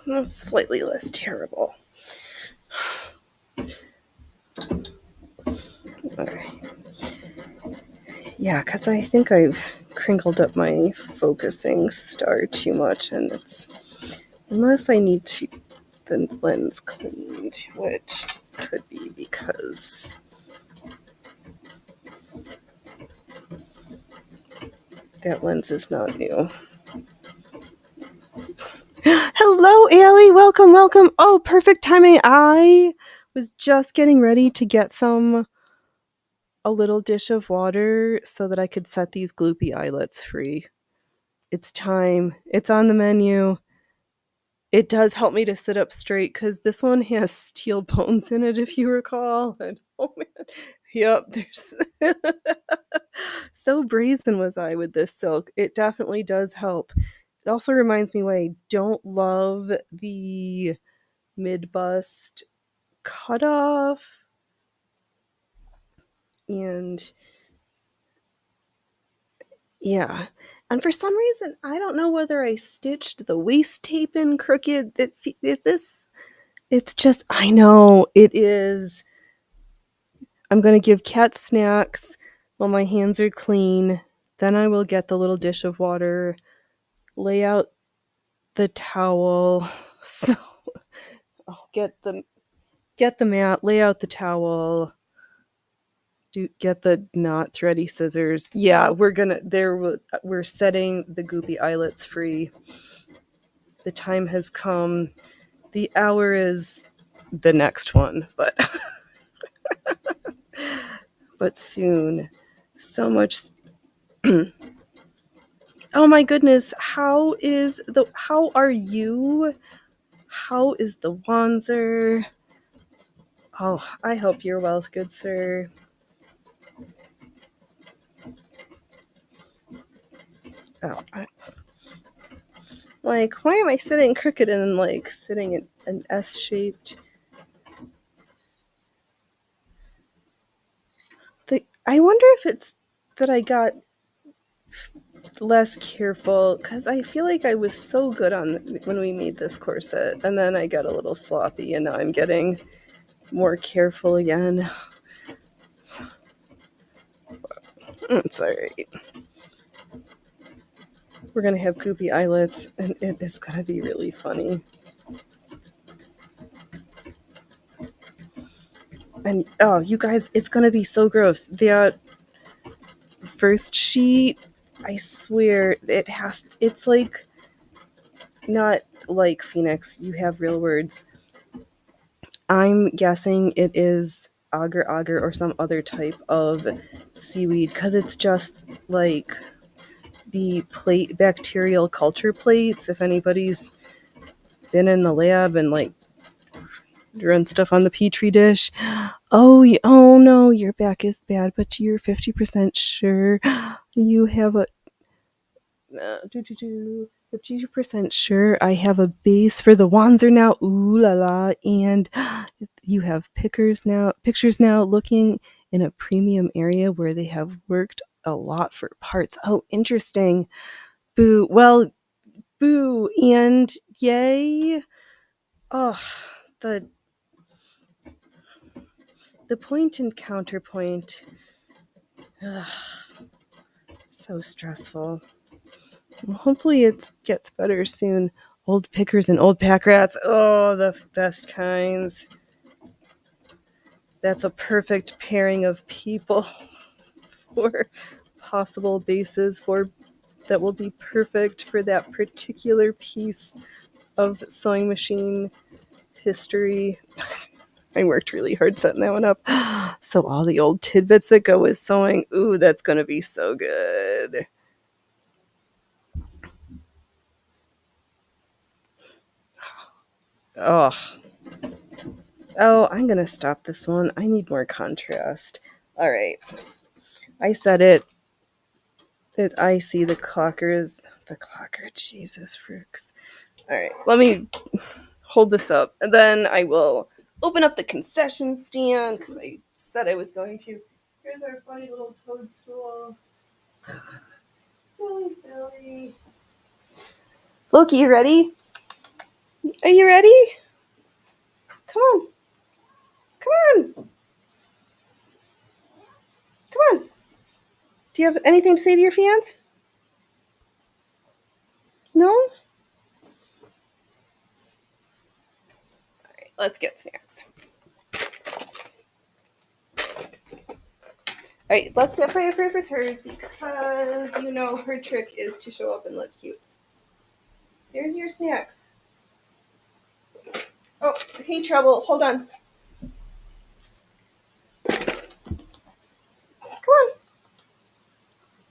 That's slightly less terrible. Okay. Yeah, because I think I've crinkled up my focusing star too much, and unless I need the lens cleaned, which could be because that lens is not new. Hello, Allie. Welcome. Oh, perfect timing. I was just getting ready to get a little dish of water so that I could set these gloopy eyelets free. It's time. It's on the menu. It does help me to sit up straight because this one has steel bones in it, if you recall. And oh man, yep, there's so brazen was I with this silk. It definitely does help. It also reminds me why I don't love the mid bust cutoff. And yeah. And for some reason, I don't know whether I stitched the waist tape in crooked. It's just, I know it is. I'm going to give Cat snacks while my hands are clean. Then I will get the little dish of water, lay out the towel. So I'll get the mat, lay out the towel, get the not thready scissors. Yeah, we're setting the goopy eyelets free. The time has come. The hour is the next one, but soon. So much. Oh my goodness, how are you? How is the Wanzer? Oh, I hope you're well, good sir. Oh, why am I sitting crooked and sitting in an S-shaped? I wonder if it's that I got less careful, because I feel like I was so good when we made this corset, and then I got a little sloppy, and now I'm getting more careful again. It's alright. We're gonna have goopy eyelets, and it is gonna be really funny. And oh, you guys, it's gonna be so gross. The first sheet, I swear, it's like not like Phoenix. You have real words. I'm guessing it is agar or some other type of seaweed, because it's just like the bacterial culture plates. If anybody's been in the lab and run stuff on the petri dish. Oh no, your back is bad, but you're 50% sure you have a 50% sure I have a base for the Wanzer now. Ooh la la. And you have pictures now looking in a premium area where they have worked a lot for parts. Oh, interesting. Boo. Well, boo and yay. Oh, the point and counterpoint. Ugh, so stressful. Well, hopefully it gets better soon. Old pickers and old pack rats. Oh, the best kinds. That's a perfect pairing of people for possible bases that will be perfect for that particular piece of sewing machine history. I worked really hard setting that one up. So all the old tidbits that go with sewing, ooh, that's going to be so good. Oh, I'm going to stop this one. I need more contrast. All right. I said it. I see the clocker. Jesus, Frooks. All right. Let me hold this up, and then I will open up the concession stand, because I said I was going to. Here's our funny little toadstool. Silly. Loki, you ready? Are you ready? Come on. Do you have anything to say to your fans? No? All right, let's get snacks. All right, let's get Freya first hers, because her trick is to show up and look cute. Here's your snacks. Oh, hey, Trouble, hold on.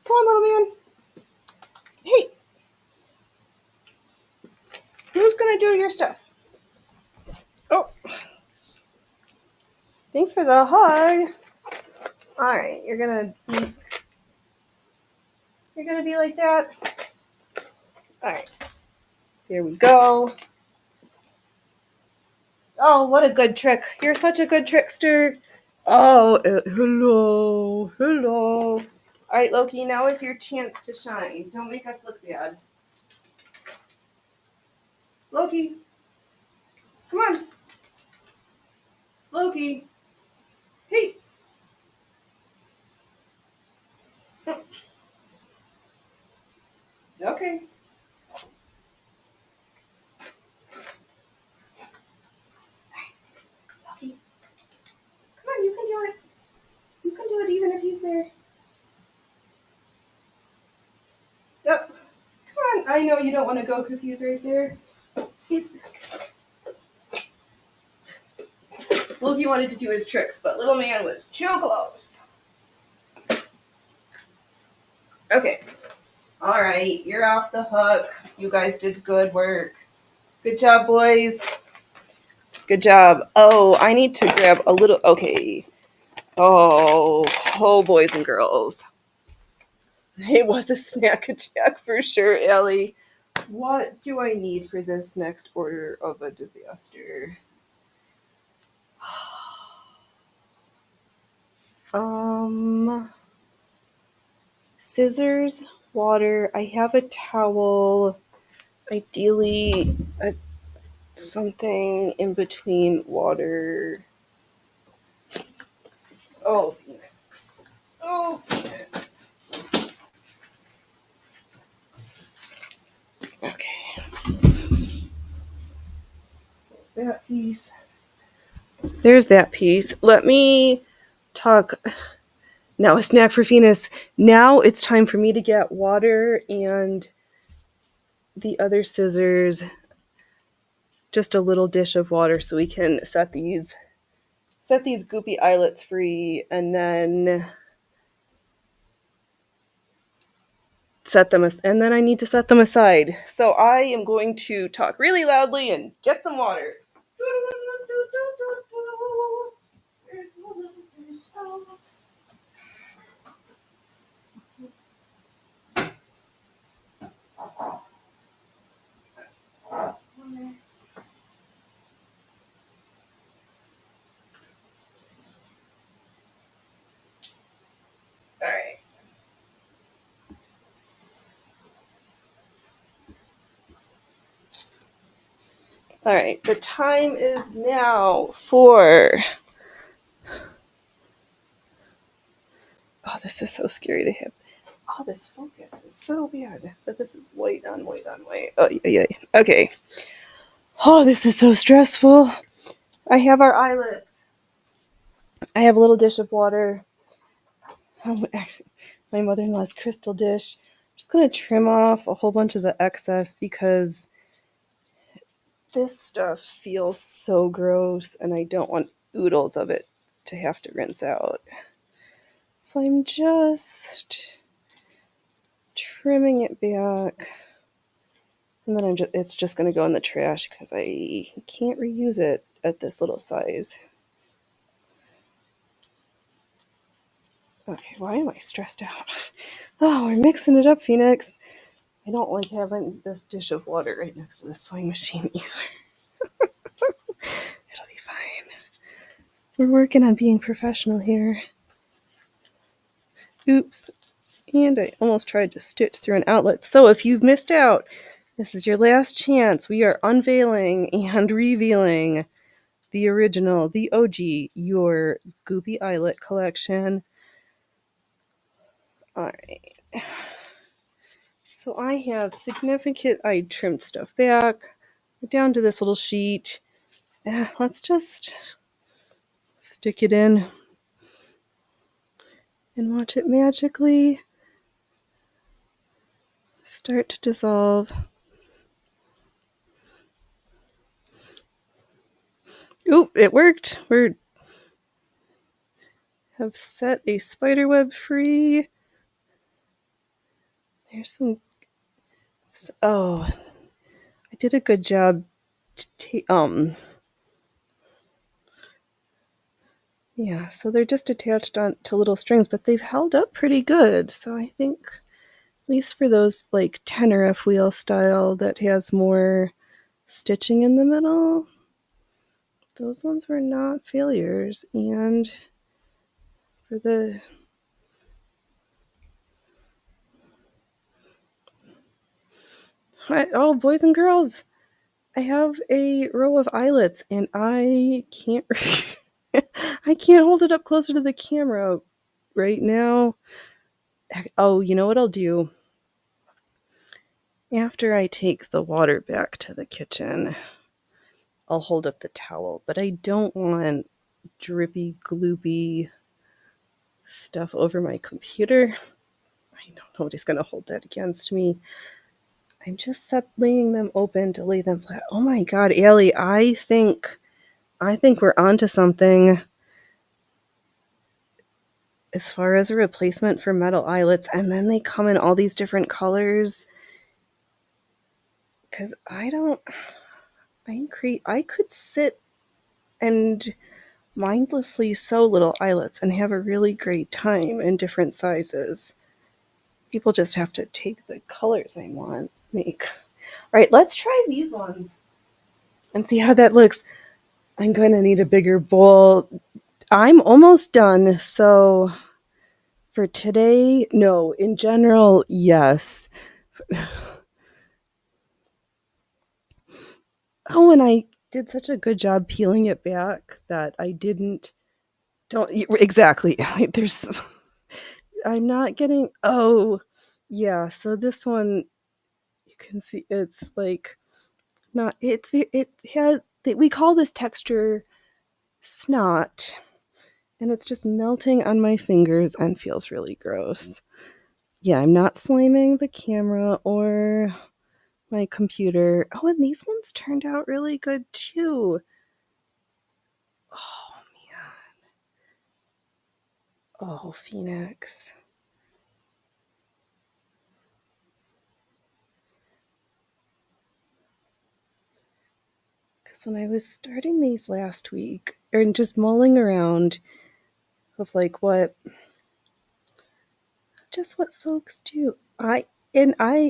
Come on, little man. Hey. Who's going to do your stuff. Oh, thanks for the hug. All right, you're gonna be like that. All right, here we go. Oh, what a good trick! You're such a good trickster. Oh, hello. All right, Loki. Now it's your chance to shine. Don't make us look bad. Loki, come on. Loki, hey. Okay. Loki, come on. You can do it. You can do it even if he's there. Oh, come on. I know you don't want to go because he's right there. Loki wanted to do his tricks, but little man was too close. Okay. All right. You're off the hook. You guys did good work. Good job, boys. Good job. Oh, I need to grab a little. Okay. Oh, boys and girls. It was a snack attack for sure, Ellie. What do I need for this next order of a disaster? Scissors, water. I have a towel. Ideally, something in between water. Oh, Phoenix. Oh, Phoenix. Okay. There's that piece. There's that piece. Let me talk. Now, a snack for Phoenix. Now it's time for me to get water and the other scissors. Just a little dish of water so we can set these goopy eyelets free and then and then I need to set them aside. So I am going to talk really loudly and get some water. All right, the time is now for... Oh, this is so scary to have. Oh, this focus is so bad. But this is white on white on white. Oh, yeah. Okay. Oh, this is so stressful. I have our eyelets. I have a little dish of water. Actually, my mother-in-law's crystal dish. I'm just going to trim off a whole bunch of the excess because this stuff feels so gross and I don't want oodles of it to have to rinse out. So I'm just trimming it back. And then it's just going to go in the trash because I can't reuse it at this little size. Okay, why am I stressed out? Oh, we're mixing it up, Phoenix. I don't like having this dish of water right next to the sewing machine either. It'll be fine. We're working on being professional here. Oops. And I almost tried to stitch through an outlet. So if you've missed out, this is your last chance. We are unveiling and revealing the original, the OG, your Goopy Eyelet collection. Alright. So I have I trimmed stuff back. Down to this little sheet. Let's just stick it in and watch it magically start to dissolve. Ooh, it worked. We have set a spider web free. There's some... Oh, I did a good job Yeah, so they're just attached on to little strings, but they've held up pretty good. So I think, at least for those like tenor wheel style that has more stitching in the middle, those ones were not failures. And for the oh, boys and girls, I have a row of eyelets, and I can't I can't hold it up closer to the camera right now. Oh, you know what I'll do? After I take the water back to the kitchen, I'll hold up the towel, but I don't want drippy, gloopy stuff over my computer. I know nobody's going to hold that against me. I'm just laying them open to lay them flat. Oh my God, Allie, I think we're onto something as far as a replacement for metal eyelets, and then they come in all these different colors. Because I could sit and mindlessly sew little eyelets and have a really great time in different sizes. People just have to take the colors they want, make. All right, let's try these ones and see how that looks. I'm going to need a bigger bowl. I'm almost done, so for today, no. In general, yes. Oh, and I did such a good job peeling it back that I didn't. Don't exactly. There's. I'm not getting. Oh, yeah. So this one, you can see it's like not. It has. We call this texture snot, and it's just melting on my fingers and feels really gross. Yeah, I'm not slamming the camera or my computer. Oh, and these ones turned out really good too. Oh man. Oh, Phoenix. Because when I was starting these last week, and just mulling around of like what folks do, I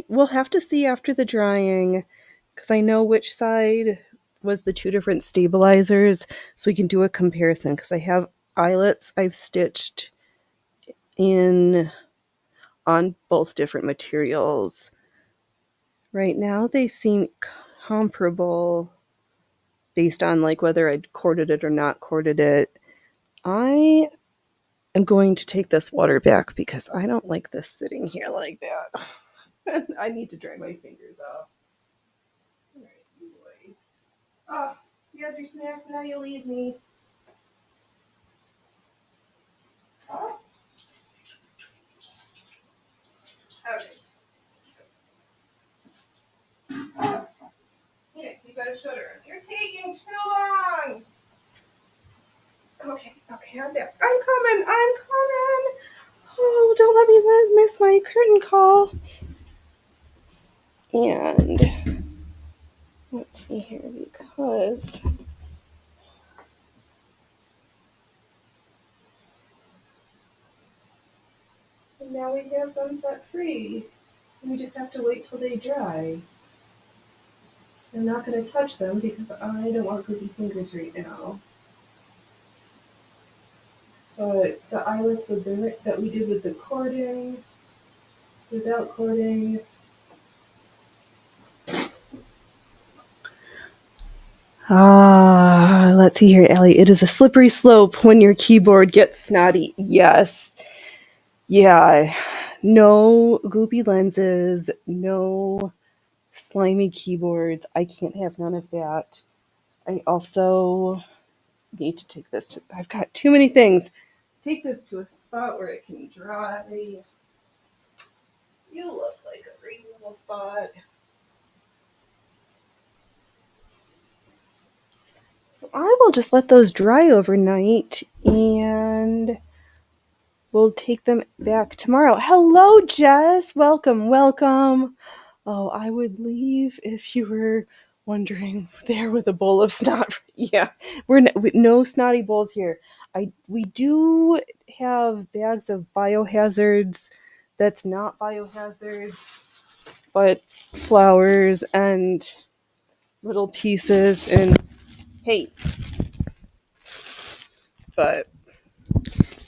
will have to see after the drying, because I know which side was the two different stabilizers, so we can do a comparison. Because I have eyelets I've stitched in on both different materials. Right now they seem comparable based on like whether I'd corded it or not corded it. I am going to take this water back because I don't like this sitting here like that. I need to dry my fingers off. All right, you boys. Oh, you had your snacks, now you leave me. Oh, okay. Phoenix, you gotta shut her. You're taking too long. Okay, I'm back. I'm coming. Oh, don't let me miss my curtain call. And let's see here, because now we have them set free. We just have to wait till they dry. I'm not going to touch them because I don't want goopy fingers right now. But the eyelets that we did with the cording, without cording. Let's see here, Ellie. It is a slippery slope when your keyboard gets snotty. Yes. Yeah. No goopy lenses, no slimy keyboards. I can't have none of that. I also need to take this to, I've got too many things. Take this to a spot where it can dry. You look like a reasonable spot. So I will just let those dry overnight and we'll take them back tomorrow. Hello, Jess. Welcome. Oh, I would leave if you were wondering there with a bowl of snot. Yeah, we're no snotty bowls here. We do have bags of biohazards. That's not biohazards, but flowers and little pieces. And hey, but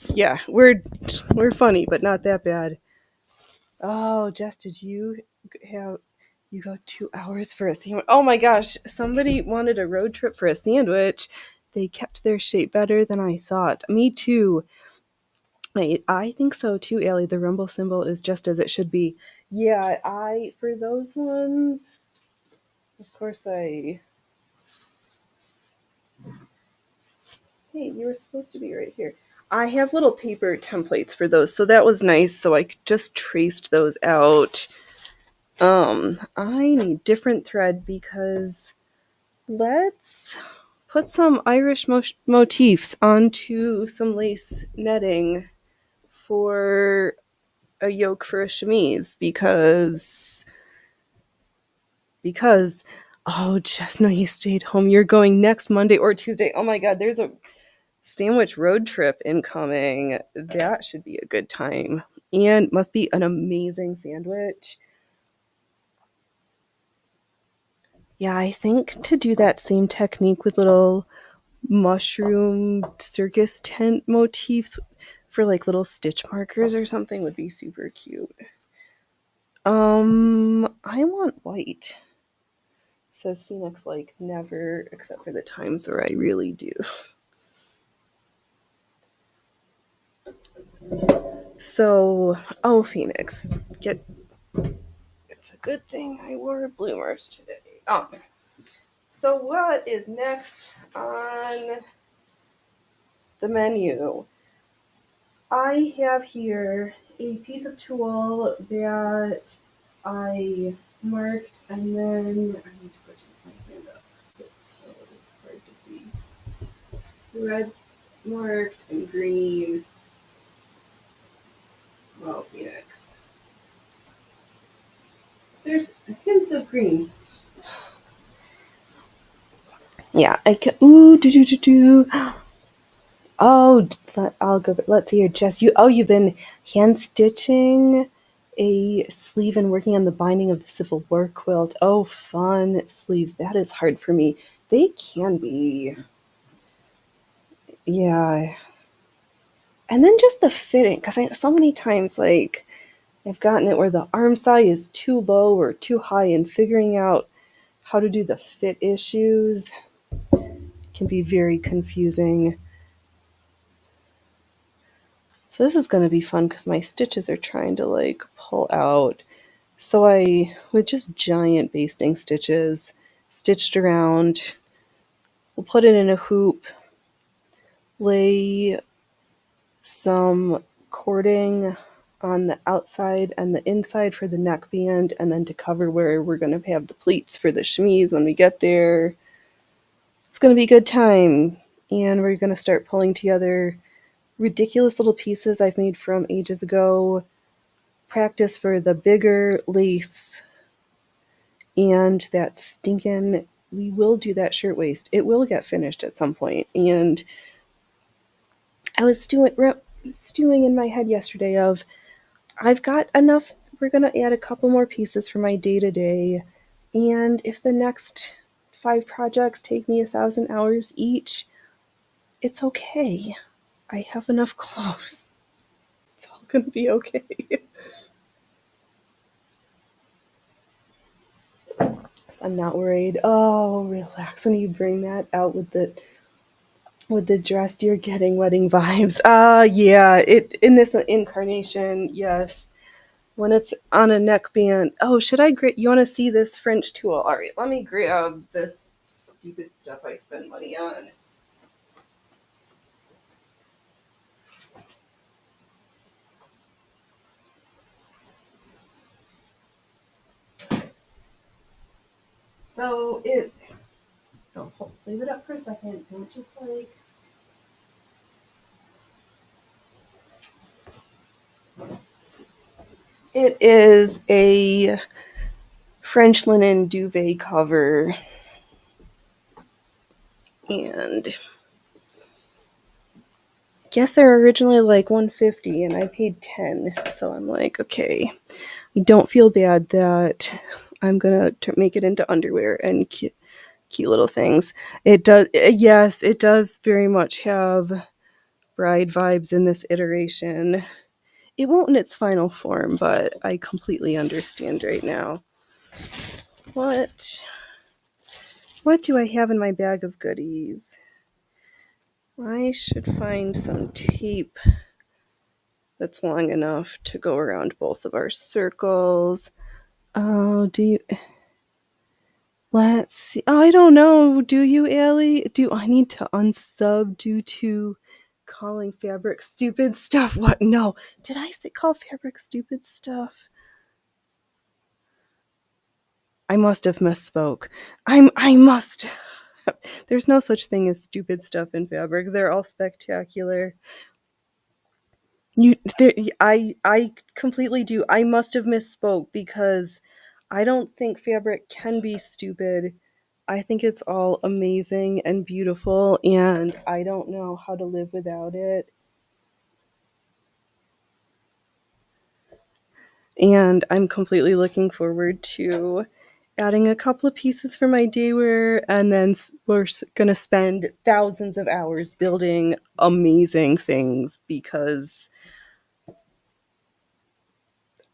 yeah, we're funny, but not that bad. Oh, Jess, did have you go 2 hours for a sandwich? Oh my gosh, somebody wanted a road trip for a sandwich. They kept their shape better than I thought. Me too. I think so too, Allie. The rumble symbol is just as it should be. Yeah, for those ones, of course hey, you were supposed to be right here. I have little paper templates for those, so that was nice. So I just traced those out. I need different thread because let's put some Irish motifs onto some lace netting for a yoke for a chemise because oh, Chestnut, you stayed home. You're going next Monday or Tuesday. Oh my God, there's a sandwich road trip incoming. That should be a good time. And must be an amazing sandwich. Yeah, I think to do that same technique with little mushroom circus tent motifs for like little stitch markers or something would be super cute. I want white. Says Phoenix like never except for the times where I really do. So, oh Phoenix, it's a good thing I wore bloomers today. Oh. So what is next on the menu? I have here a piece of tulle that I marked, and then I need to put my hand up because it's so hard to see. Red marked and green. Well, Phoenix. There's hints of green. Yeah, I can. Ooh, do. Oh, I'll go. Let's see here, Jess. You've been hand stitching a sleeve and working on the binding of the Civil War quilt. Oh, fun sleeves. That is hard for me. They can be, yeah. And then just the fitting, because I know so many times, like I've gotten it where the arm size is too low or too high, and figuring out how to do the fit issues can be very confusing. So this is going to be fun because my stitches are trying to like pull out. So with just giant basting stitches, stitched around, we'll put it in a hoop, lay some cording on the outside and the inside for the neckband, and then to cover where we're going to have the pleats for the chemise when we get there. It's going to be a good time, and we're going to start pulling together ridiculous little pieces I've made from ages ago, practice for the bigger lace, and that stinking, we will do that shirtwaist. It will get finished at some point. And I was stewing in my head yesterday of, I've got enough, we're going to add a couple more pieces for my day-to-day, and if the next 5 projects take me 1,000 hours each, it's okay. I have enough clothes. It's all going to be okay. So I'm not worried. Oh, relax when you bring that out with the dress. You're getting wedding vibes. Yeah. It in this incarnation, yes. When it's on a neckband. Oh, should I grab? You want to see this French tulle? All right, let me grab this stupid stuff I spend money on. So leave it up for a second. Don't just like. It is a French linen duvet cover. And I guess they're originally like $150 and I paid $10. So I'm like, okay, I don't feel bad that I'm going to make it into underwear and cute little things. It does, yes, it does very much have bride vibes in this iteration. It won't in its final form, but I completely understand right now. What do I have in my bag of goodies? I should find some tape that's long enough to go around both of our circles. Oh, let's see. Oh, I don't know. Do you, Allie? Do I need to unsub due to calling fabric stupid stuff? What? No. Did I call fabric stupid stuff? I must have misspoke. I must. There's no such thing as stupid stuff in fabric. They're all spectacular. I completely do. I must have misspoke because I don't think fabric can be stupid. I think it's all amazing and beautiful, and I don't know how to live without it. And I'm completely looking forward to adding a couple of pieces for my day wear, and then we're going to spend thousands of hours building amazing things because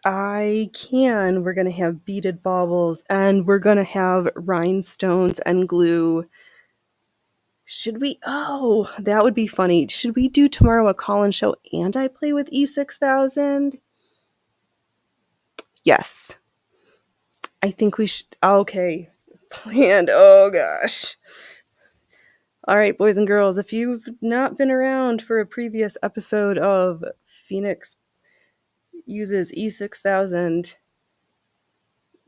we're going to have beaded baubles and we're going to have rhinestones and glue. Should we? Oh, that would be funny. Should we do tomorrow a call-in show and I play with E6000? Yes. I think we should. Okay. Planned. Oh, gosh. All right, boys and girls, if you've not been around for a previous episode of Phoenix Uses E6000,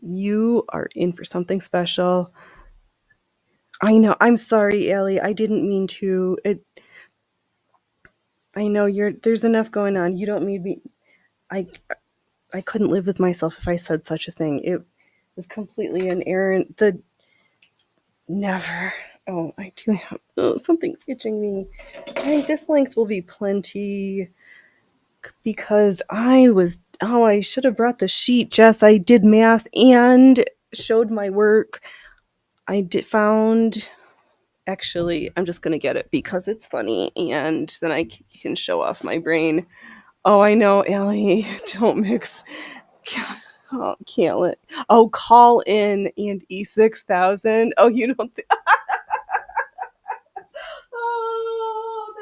you are in for something special. I know. I'm sorry, Allie. I didn't mean to. I know there's enough going on. You don't need me. I couldn't live with myself if I said such a thing. It was completely an errant. Never. Oh, I do have. Oh, something's itching me. I think this length will be plenty because I should have brought the sheet, Jess. I did math and showed my work. Actually, I'm just going to get it because it's funny and then I can show off my brain. Oh, I know, Allie. Don't mix. Oh, can't let. Oh, call in and E6000. Oh, you don't think. Oh,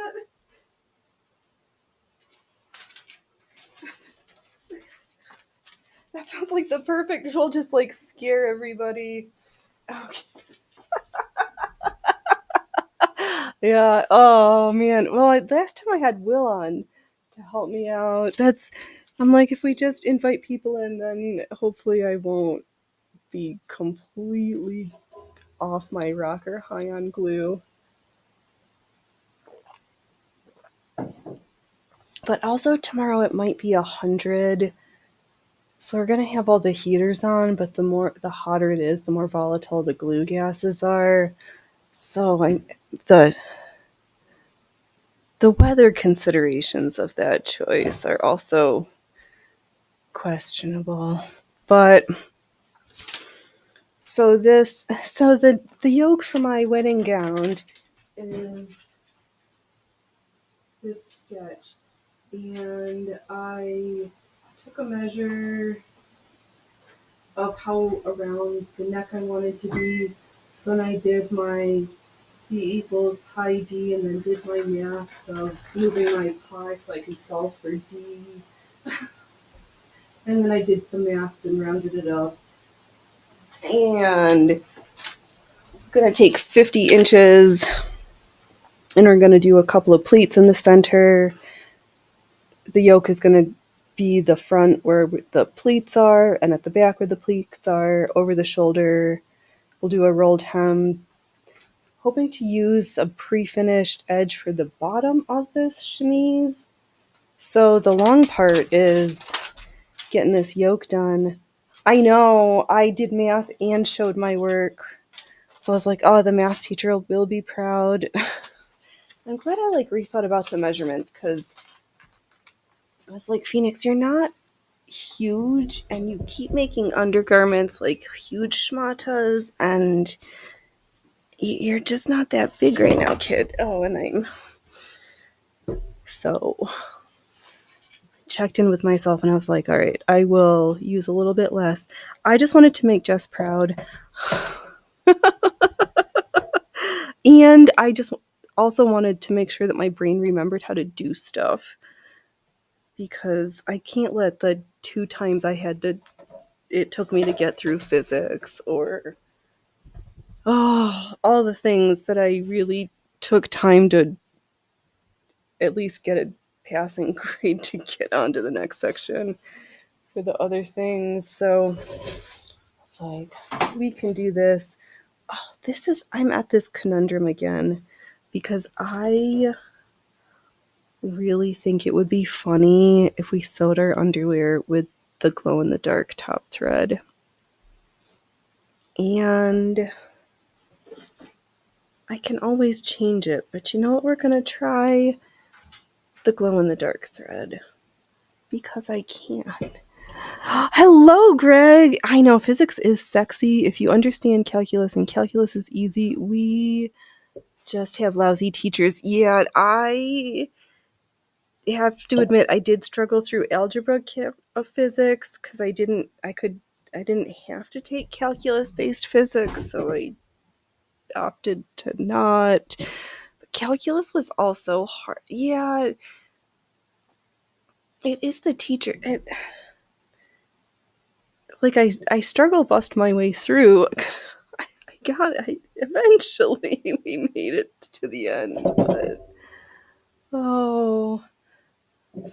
that sounds like the perfect. We'll just like scare everybody. Okay. Yeah. Oh man. Well, last time I had Will on to help me out. I'm like, if we just invite people in, then hopefully I won't be completely off my rocker high on glue. But also tomorrow it might be 100. So we're gonna have all the heaters on, but the hotter it is, the more volatile the glue gases are. So the weather considerations of that choice are also questionable. But so the yoke for my wedding gown is this sketch, and I took a measure of how around the neck I wanted to be. So then I did my C equals pi d and then did my maths of moving my pi so I could solve for d. And then I did some maths and rounded it up. And I'm going to take 50 inches and we're going to do a couple of pleats in the center. The yoke is going to be the front where the pleats are and at the back where the pleats are, over the shoulder. We'll do a rolled hem. Hoping to use a pre-finished edge for the bottom of this chemise. So the long part is getting this yoke done. I know, I did math and showed my work. So I was like, oh, the math teacher will be proud. I'm glad I rethought about the measurements, because I was like, Phoenix, you're not huge, and you keep making undergarments like huge schmatas, and you're just not that big right now, kid. Oh, and I'm so checked in with myself, and I was like, all right, I will use a little bit less. I just wanted to make Jess proud. And I just also wanted to make sure that my brain remembered how to do stuff, because I can't let the 2 times it took me to get through physics, or all the things that I really took time to at least get a passing grade to get on to the next section for the other things. So it's like, we can do this. I'm at this conundrum again, because I really think it would be funny if we sewed our underwear with the glow-in-the-dark top thread. And I can always change it, but you know what? We're going to try the glow-in-the-dark thread, because I can. Hello, Greg! I know, physics is sexy if you understand calculus, and calculus is easy. We just have lousy teachers. Yeah, I have to admit, I did struggle through algebra of physics, because I didn't have to take calculus-based physics, so I opted to not. But calculus was also hard. Yeah, it is the teacher. I struggle bust my way through. Eventually we made it to the end, but so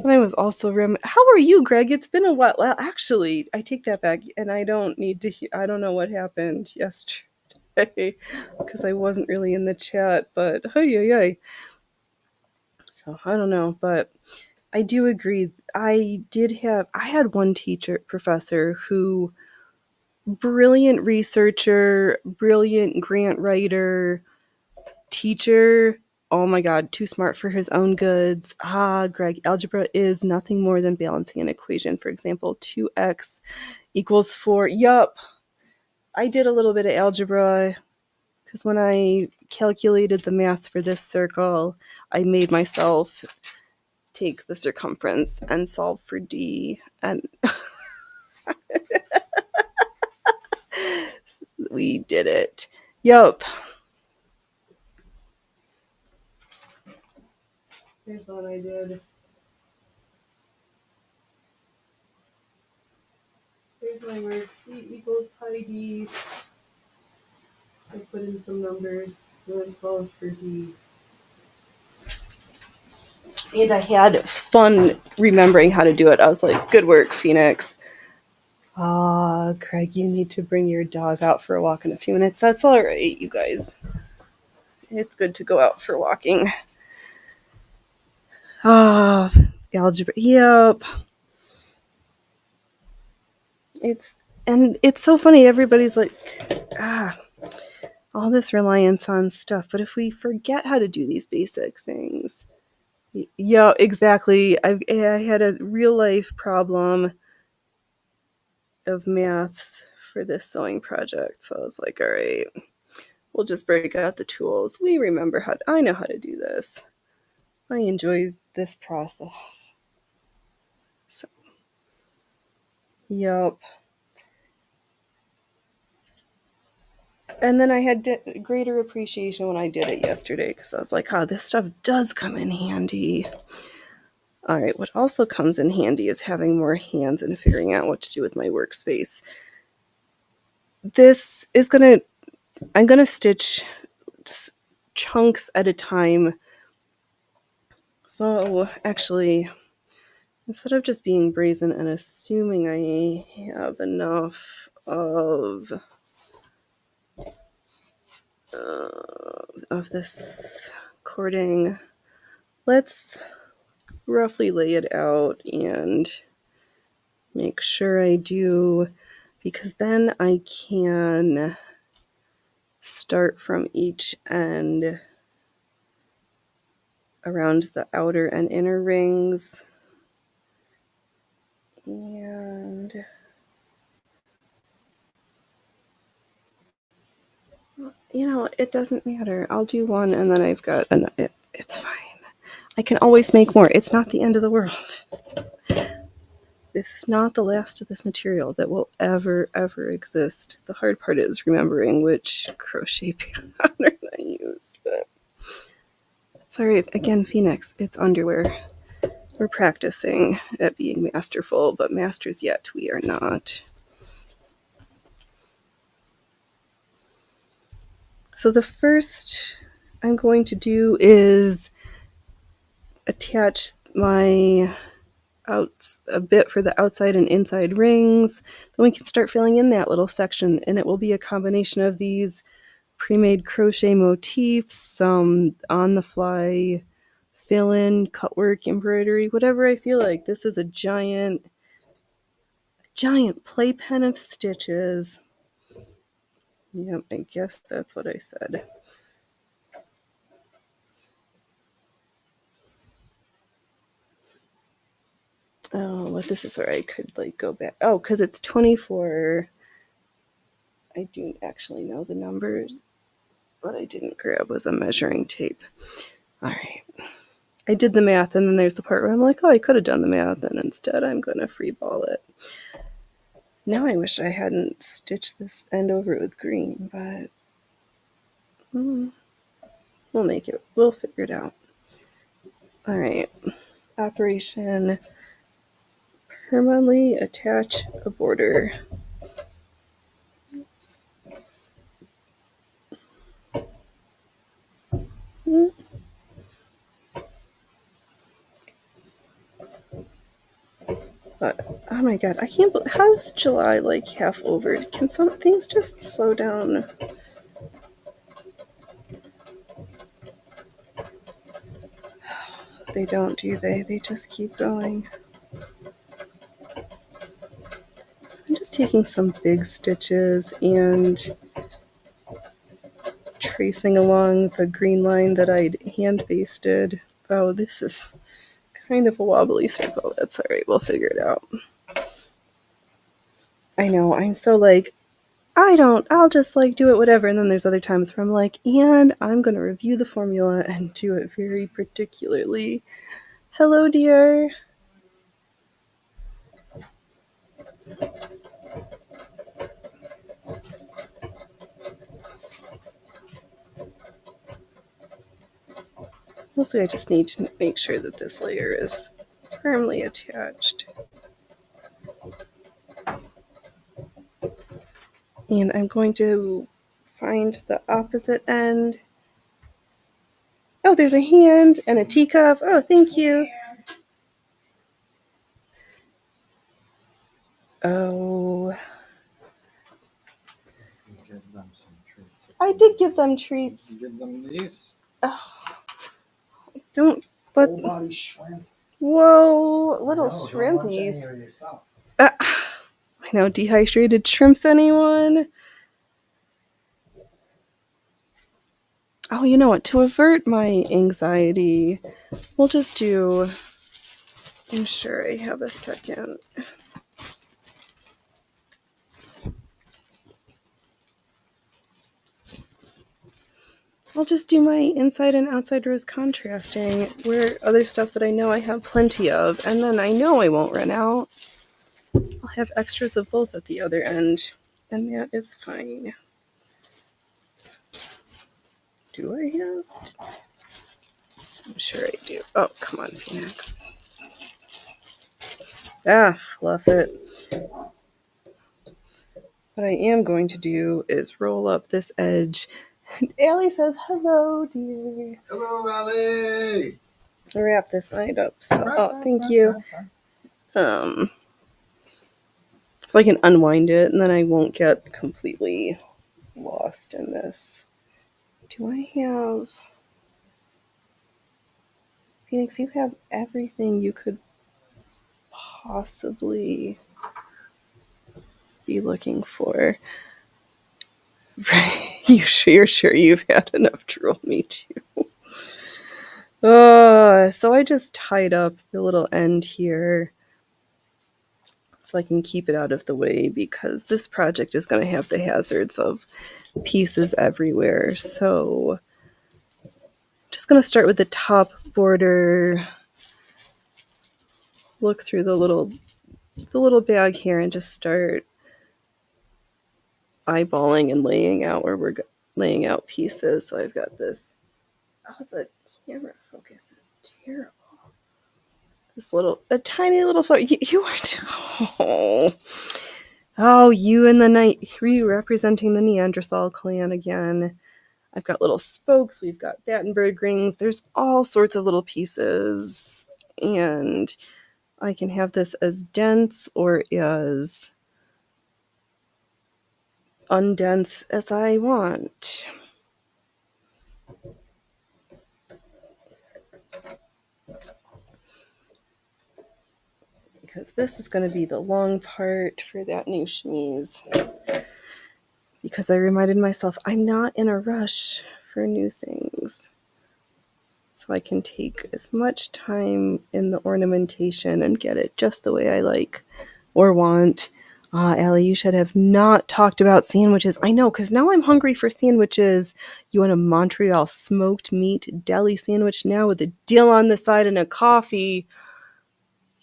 I was also how are you, Greg? It's been a while. Well, actually, I take that back, and I don't need to I don't know what happened yesterday, because I wasn't really in the chat, but hey. So I don't know, but I do agree. I had one professor who, brilliant researcher, brilliant grant writer, teacher. Oh my God, too smart for his own goods. Greg, algebra is nothing more than balancing an equation. For example, 2x equals 4. Yup. I did a little bit of algebra, because when I calculated the math for this circle, I made myself take the circumference and solve for d, and we did it. Yup. Here's what I did. Here's my work. C equals pi d. I put in some numbers, and then solved for d. And I had fun remembering how to do it. I was like, good work, Phoenix. Craig, you need to bring your dog out for a walk in a few minutes. That's all right, you guys. It's good to go out for walking. Algebra. Yep. It's so funny. Everybody's like, all this reliance on stuff. But if we forget how to do these basic things, yeah, exactly. I had a real life problem of maths for this sewing project. So I was like, all right, we'll just break out the tools. I know how to do this. I enjoy this process. So, yep. And then I had greater appreciation when I did it yesterday, because I was like, this stuff does come in handy. All right, what also comes in handy is having more hands and figuring out what to do with my workspace. I'm going to stitch chunks at a time. So actually, instead of just being brazen and assuming I have enough of this cording, let's roughly lay it out and make sure I do, because then I can start from each end around the outer and inner rings. And you know, it doesn't matter. I'll do one and then I've got it's fine. I can always make more. It's not the end of the world. This is not the last of this material that will ever exist. The hard part is remembering which crochet pattern I used, but it's all right. Again, Phoenix, it's underwear. We're practicing at being masterful, but masters yet we are not. So the first I'm going to do is attach my a bit for the outside and inside rings. Then we can start filling in that little section, and it will be a combination of these pre-made crochet motifs, some on-the-fly fill-in, cutwork, embroidery, whatever I feel like. This is a giant playpen of stitches. Yep, I guess that's what I said. Oh, well, this is where I could like go back. Oh, because it's 24. I do actually know the numbers. What I didn't grab was a measuring tape. All right. I did the math, and then there's the part where I'm like, oh, I could have done the math, and instead I'm going to freeball it. Now I wish I hadn't stitched this end over with green, but we'll make it. We'll figure it out. All right. Operation permanently attach a border. Oops. But, oh my god, I can't believe, how's July like half over? Can some things just slow down? They don't, do they? They just keep going. I'm just taking some big stitches and tracing along the green line that I'd hand basted. Oh, this is kind of a wobbly circle. That's all right. We'll figure it out. I know. I'm so like, I'll just like do it whatever. And then there's other times where I'm like, and I'm going to review the formula and do it very particularly. Hello, dear. Mostly I just need to make sure that this layer is firmly attached. And I'm going to find the opposite end. Oh, there's a hand and a teacup. Oh, thank you. Oh. Give them some treats. I did give them treats. You give them these? Oh, don't, but. Whole body shrimp. Whoa, little shrimpies. I know, dehydrated shrimps, anyone? Oh, you know what? To avert my anxiety, we'll just do. I'm sure I have a second. I'll just do my inside and outside rows contrasting, where other stuff that I know I have plenty of, and then I know I won't run out. I'll have extras of both at the other end, and that is fine. Do I have? I'm sure I do. Oh, come on, Phoenix. Ah, fluff it. What I am going to do is roll up this edge. And Allie says, hello, dear. Hello, Allie. Wrap this side up. So, oh, thank you. So I can unwind it, and then I won't get completely lost in this. Do I have... Phoenix, you have everything you could possibly be looking for. You're sure you've had enough drool? Me too. So I just tied up the little end here so I can keep it out of the way because this project is going to have the hazards of pieces everywhere. So I'm just going to start with the top border, look through the little bag here and just start eyeballing and laying out where we're laying out pieces. So I've got this. Oh, the camera focus is terrible. This a tiny little flower. You are. Oh, you and the night. You representing the Neanderthal clan again. I've got little spokes. We've got Battenberg rings. There's all sorts of little pieces. And I can have this as dense or as undense as I want. Because this is going to be the long part for that new chemise. Because I reminded myself I'm not in a rush for new things. So I can take as much time in the ornamentation and get it just the way I like or want. Allie, you should have not talked about sandwiches. I know, because now I'm hungry for sandwiches. You want a Montreal smoked meat deli sandwich now with a dill on the side and a coffee.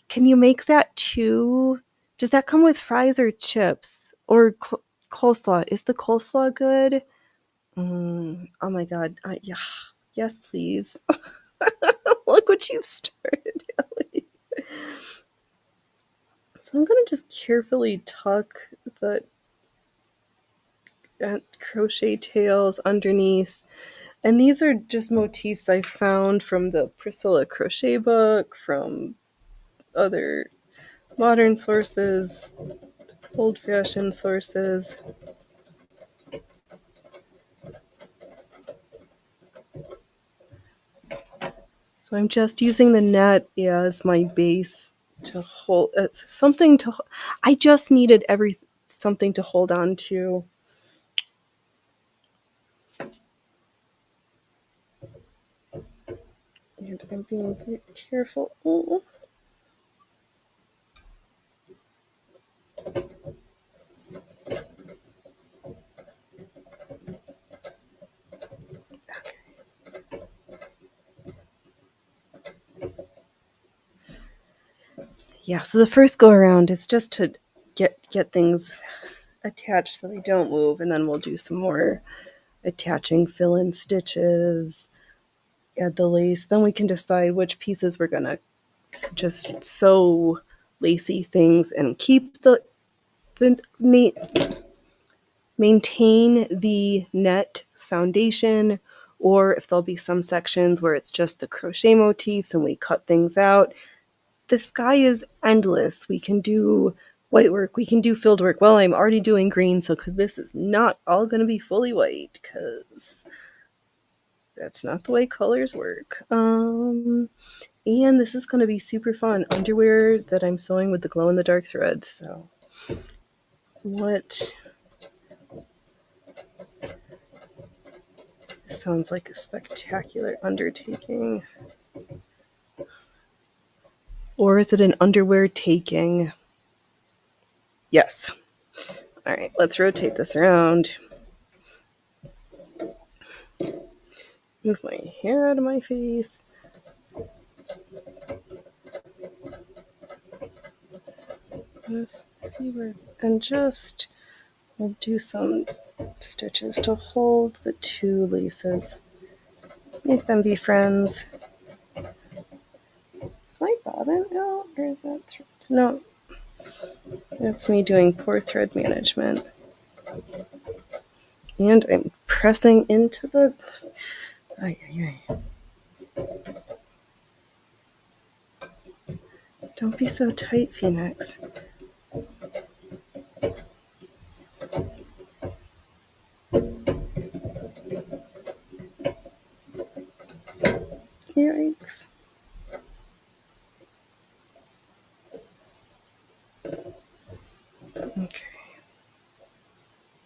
Can you make that too? Does that come with fries or chips? Or coleslaw? Is the coleslaw good? Oh my god. Yeah. Yes, please. Look what you've started, Ellie. So I'm going to just carefully tuck the crochet tails underneath. And these are just motifs I found from the Priscilla crochet book, from other modern sources, old-fashioned sources. So I'm just using the net as my base to hold something to. I just needed something to hold on to. And I'm being very careful. Oh. Yeah, so the first go around is just to get things attached so they don't move, and then we'll do some more attaching fill-in stitches, add the lace. Then we can decide which pieces we're gonna just sew lacy things and keep the maintain the net foundation, or if there'll be some sections where it's just the crochet motifs and we cut things out. The sky is endless. We can do white work, we can do filled work. Well, I'm already doing green, so this is not all going to be fully white, because that's not the way colors work. And this is going to be super fun. Underwear that I'm sewing with the glow-in-the-dark thread. So what... This sounds like a spectacular undertaking. Or is it an underwear taking? Yes. All right, let's rotate this around. Move my hair out of my face. Let's see where, and just we'll do some stitches to hold the two laces. Make them be friends. Is my bobbin out, or is that thread? No, that's me doing poor thread management. And I'm pressing into the. Ay, ay, ay. Don't be so tight, Phoenix. Yikes. Okay.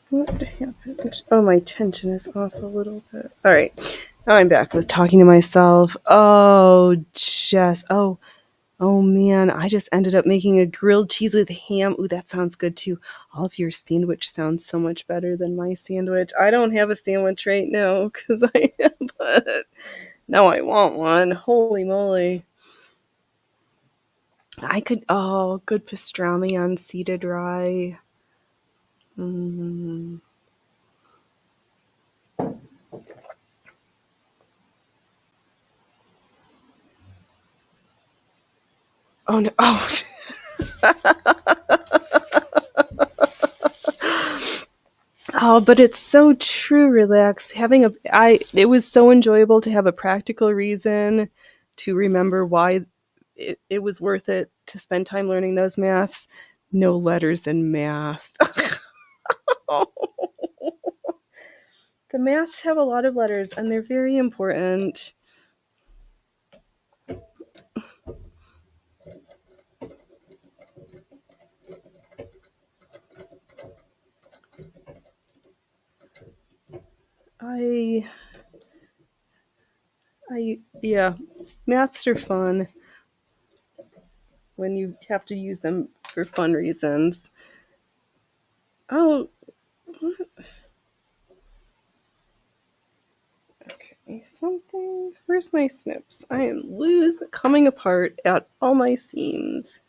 What happened? Oh, my tension is off a little bit. All right. Now I'm back. I was talking to myself. Oh, Jess. Oh man, I just ended up making a grilled cheese with ham. Ooh, that sounds good too. All of your sandwich sounds so much better than my sandwich. I don't have a sandwich right now because but now I want one. Holy moly. Good pastrami on seeded rye. Mm. Oh no. Oh. Oh, but it's so true, relax. It was so enjoyable to have a practical reason to remember why it was worth it to spend time learning those maths. No letters in math. The maths have a lot of letters and they're very important. I yeah, maths are fun when you have to use them for fun reasons. Oh, okay, something. Where's my snips? I am coming apart at all my seams.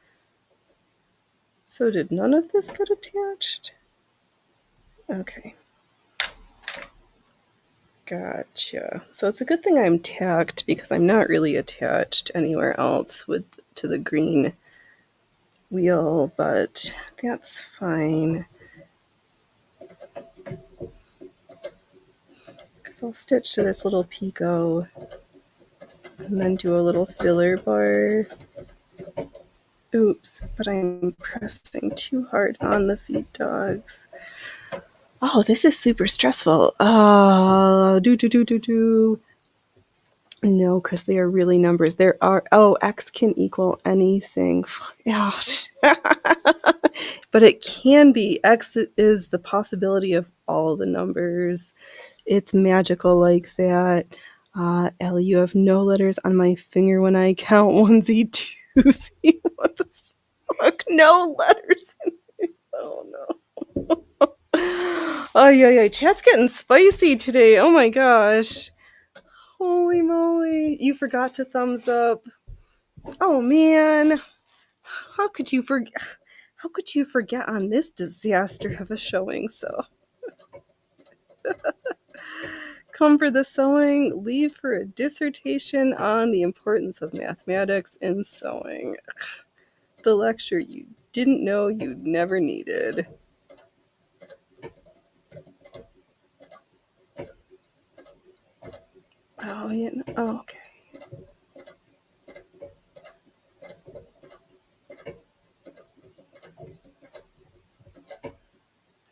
So did none of this get attached? Okay. Gotcha. So it's a good thing I'm tacked because I'm not really attached anywhere else to the green wheel, but that's fine. Because I'll stitch to this little picot and then do a little filler bar. Oops, but I'm pressing too hard on the feed dogs. Oh, this is super stressful. No, because they are really numbers. X can equal anything. Yeah. But it can be. X is the possibility of all the numbers. It's magical like that. Ellie, you have no letters on my finger when I count 1Z, 2Z. What the fuck? No letters. Oh no. Oh yeah. Chat's getting spicy today. Oh my gosh. Holy moly. You forgot to thumbs up. Oh man. How could you forget? How could you forget on this disaster of a showing? So, come for the sewing, leave for a dissertation on the importance of mathematics in sewing. The lecture you didn't know you never needed. Oh, yeah. Oh, okay.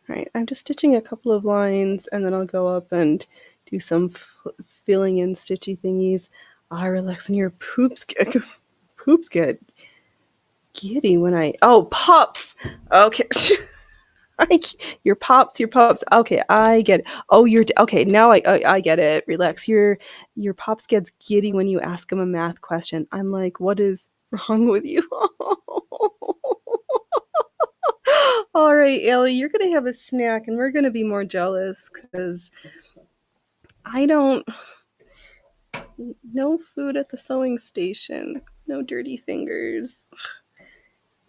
Alright, I'm just stitching a couple of lines and then I'll go up and do some filling in stitchy thingies. Relax when your poops get giddy when I... Oh, pups! Okay. Your pops. Okay, I get it. Oh, okay. Now I get it. Relax. Your pops gets giddy when you ask him a math question. I'm like, what is wrong with you? All right, Ellie, you're gonna have a snack, and we're gonna be more jealous because I don't. No food at the sewing station. No dirty fingers.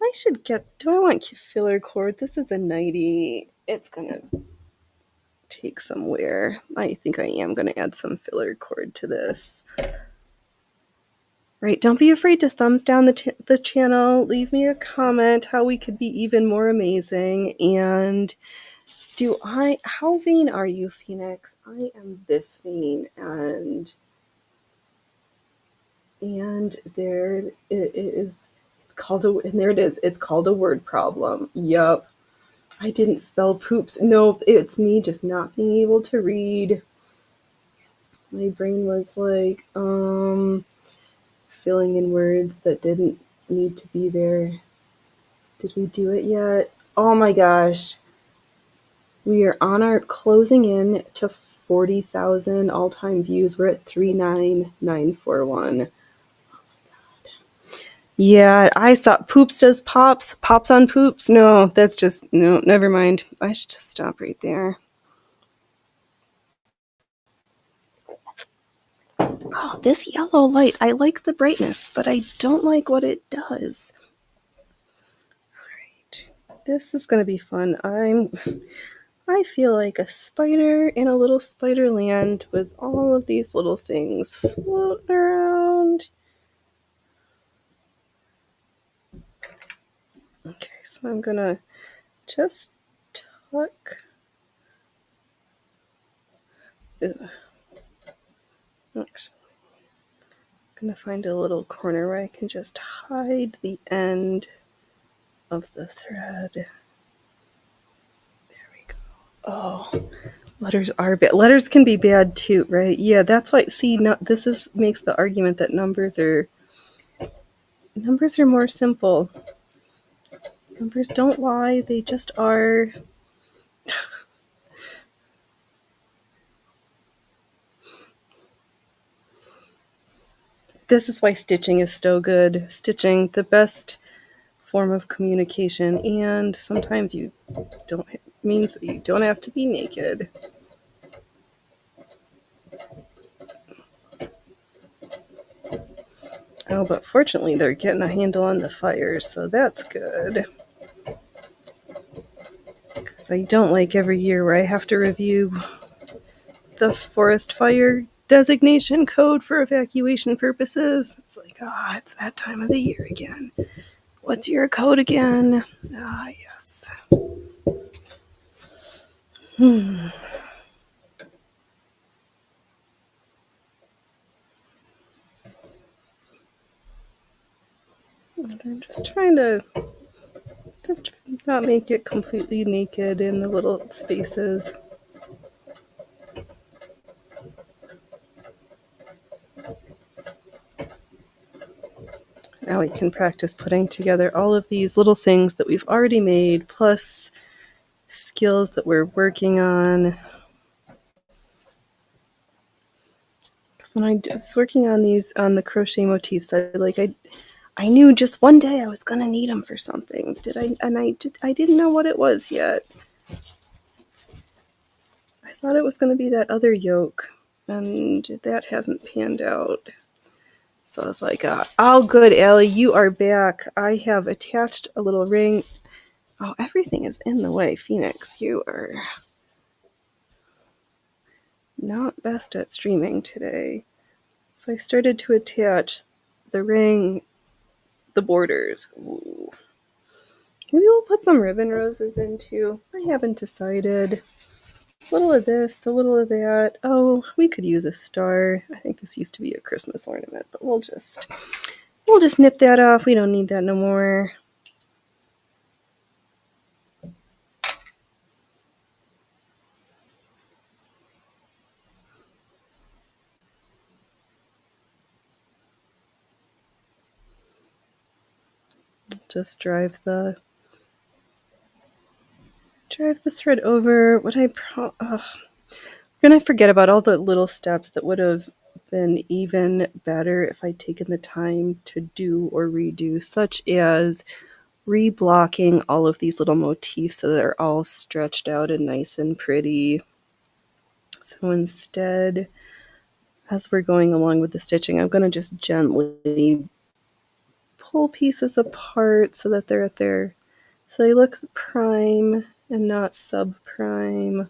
I should get. Do I want filler cord? This is a nightie. It's gonna take some wear. I think I am going to add some filler cord to this. Right, don't be afraid to thumbs down the channel. Leave me a comment how we could be even more amazing. And how vain are you, Phoenix? I am this vain. And there it is. It's called a word problem. Yup. I didn't spell poops. No, it's me just not being able to read. My brain was like, filling in words that didn't need to be there. Did we do it yet? Oh my gosh. We are on our closing in to 40,000 all-time views. We're at 39941. Yeah, I saw Poops does pops. Pops on Poops? No, that's just, no, never mind. I should just stop right there. Oh, this yellow light, I like the brightness, but I don't like what it does. Alright, this is going to be fun. I feel like a spider in a little spider land with all of these little things floating around. Okay, so I'm gonna just tuck. Actually, I'm gonna find a little corner where I can just hide the end of the thread. There we go. Oh, letters are bad. Letters can be bad too, right? Yeah, that's why. See, this makes the argument that numbers are more simple. Numbers don't lie; they just are. This is why stitching is so good. Stitching, the best form of communication, and sometimes means that you don't have to be naked. Oh, but fortunately they're getting a handle on the fires, so that's good. Because I don't like every year where I have to review the forest fire designation code for evacuation purposes. It's like, it's that time of the year again. What's your code again? Yes. I'm just trying to not make it completely naked in the little spaces. Now we can practice putting together all of these little things that we've already made, plus skills that we're working on. Because when I was working on the crochet motifs, I knew just one day I was gonna need them for something. I didn't know what it was yet. I thought it was gonna be that other yoke, and that hasn't panned out. So I was like, oh, good, Allie, you are back. I have attached a little ring. Oh, everything is in the way, Phoenix. You are not best at streaming today. So I started to attach the ring, the borders. Ooh. Maybe we'll put some ribbon roses in too. I haven't decided. A little of this, a little of that. Oh, we could use a star. I think this used to be a Christmas ornament, but we'll just nip that off. We don't need that no more. Just drive the thread over. I'm gonna forget about all the little steps that would have been even better if I'd taken the time to do or redo, such as reblocking all of these little motifs so they're all stretched out and nice and pretty. So instead, as we're going along with the stitching, I'm going to just gently pull pieces apart so that so they look prime and not subprime.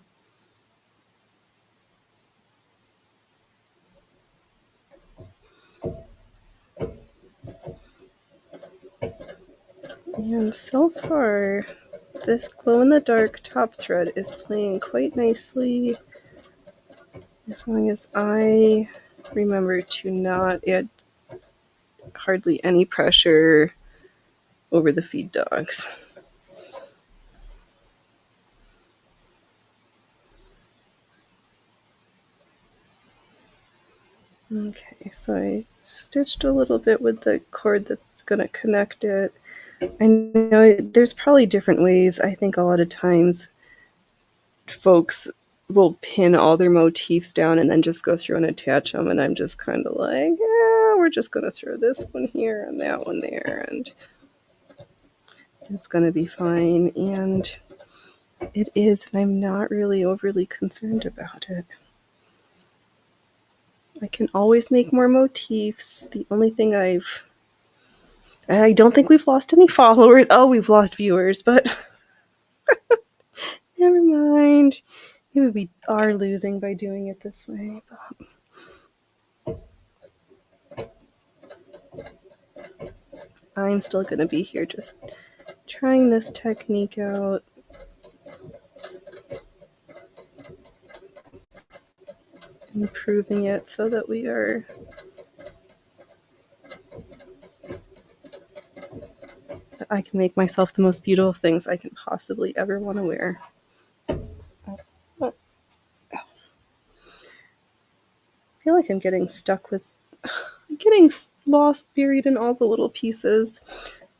And so far, this glow-in-the-dark top thread is playing quite nicely, as long as I remember to not add hardly any pressure over the feed dogs. Okay, so I stitched a little bit with the cord that's going to connect it. I know there's probably different ways. I think a lot of times folks will pin all their motifs down and then just go through and attach them, and I'm just kind of like, yeah, we're just going to throw this one here and that one there, and it's going to be fine. And it is, and I'm not really overly concerned about it. I can always make more motifs. The only thing I don't think we've lost any followers. Oh, we've lost viewers, but never mind. Maybe we are losing by doing it this way. I'm still going to be here just trying this technique out. Improving it so that I can make myself the most beautiful things I can possibly ever want to wear. I feel like I'm getting stuck with, I'm getting lost, buried in all the little pieces.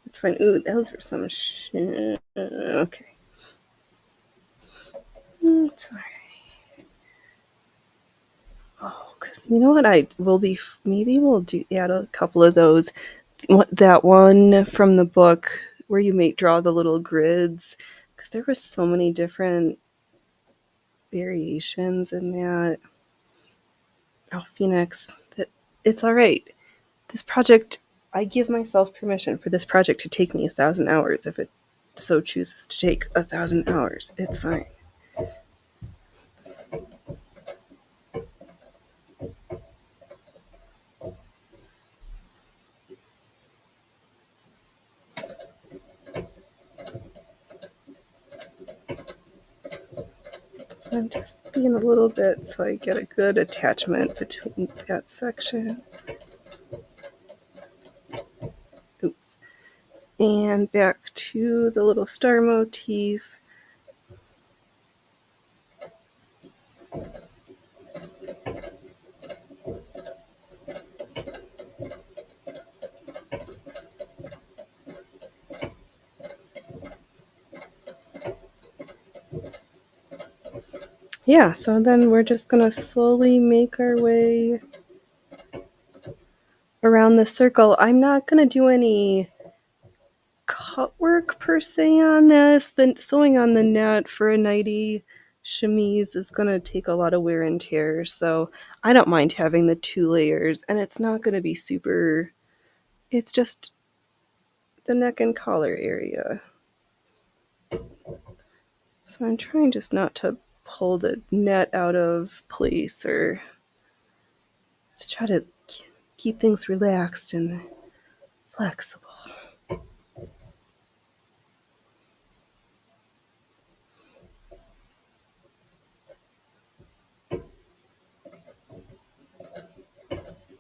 It's fine. Ooh, those were some shit. Okay. It's alright. Oh, because you know what maybe we'll add a couple of those. That one from the book where you draw the little grids, because there were so many different variations in that. Oh, Phoenix, it's all right. This project, I give myself permission for this project to take me 1,000 hours if it so chooses to take 1,000 hours. It's fine. I'm just being a little bit so I get a good attachment between that section. Oops. And back to the little star motif. Yeah, so then we're just going to slowly make our way around the circle. I'm not going to do any cut work per se on this. The sewing on the net for a nighty chemise is going to take a lot of wear and tear, so I don't mind having the 2 layers, and it's not going to be super, it's just the neck and collar area. So I'm trying just not to pull the net out of place, or just try to keep things relaxed and flexible.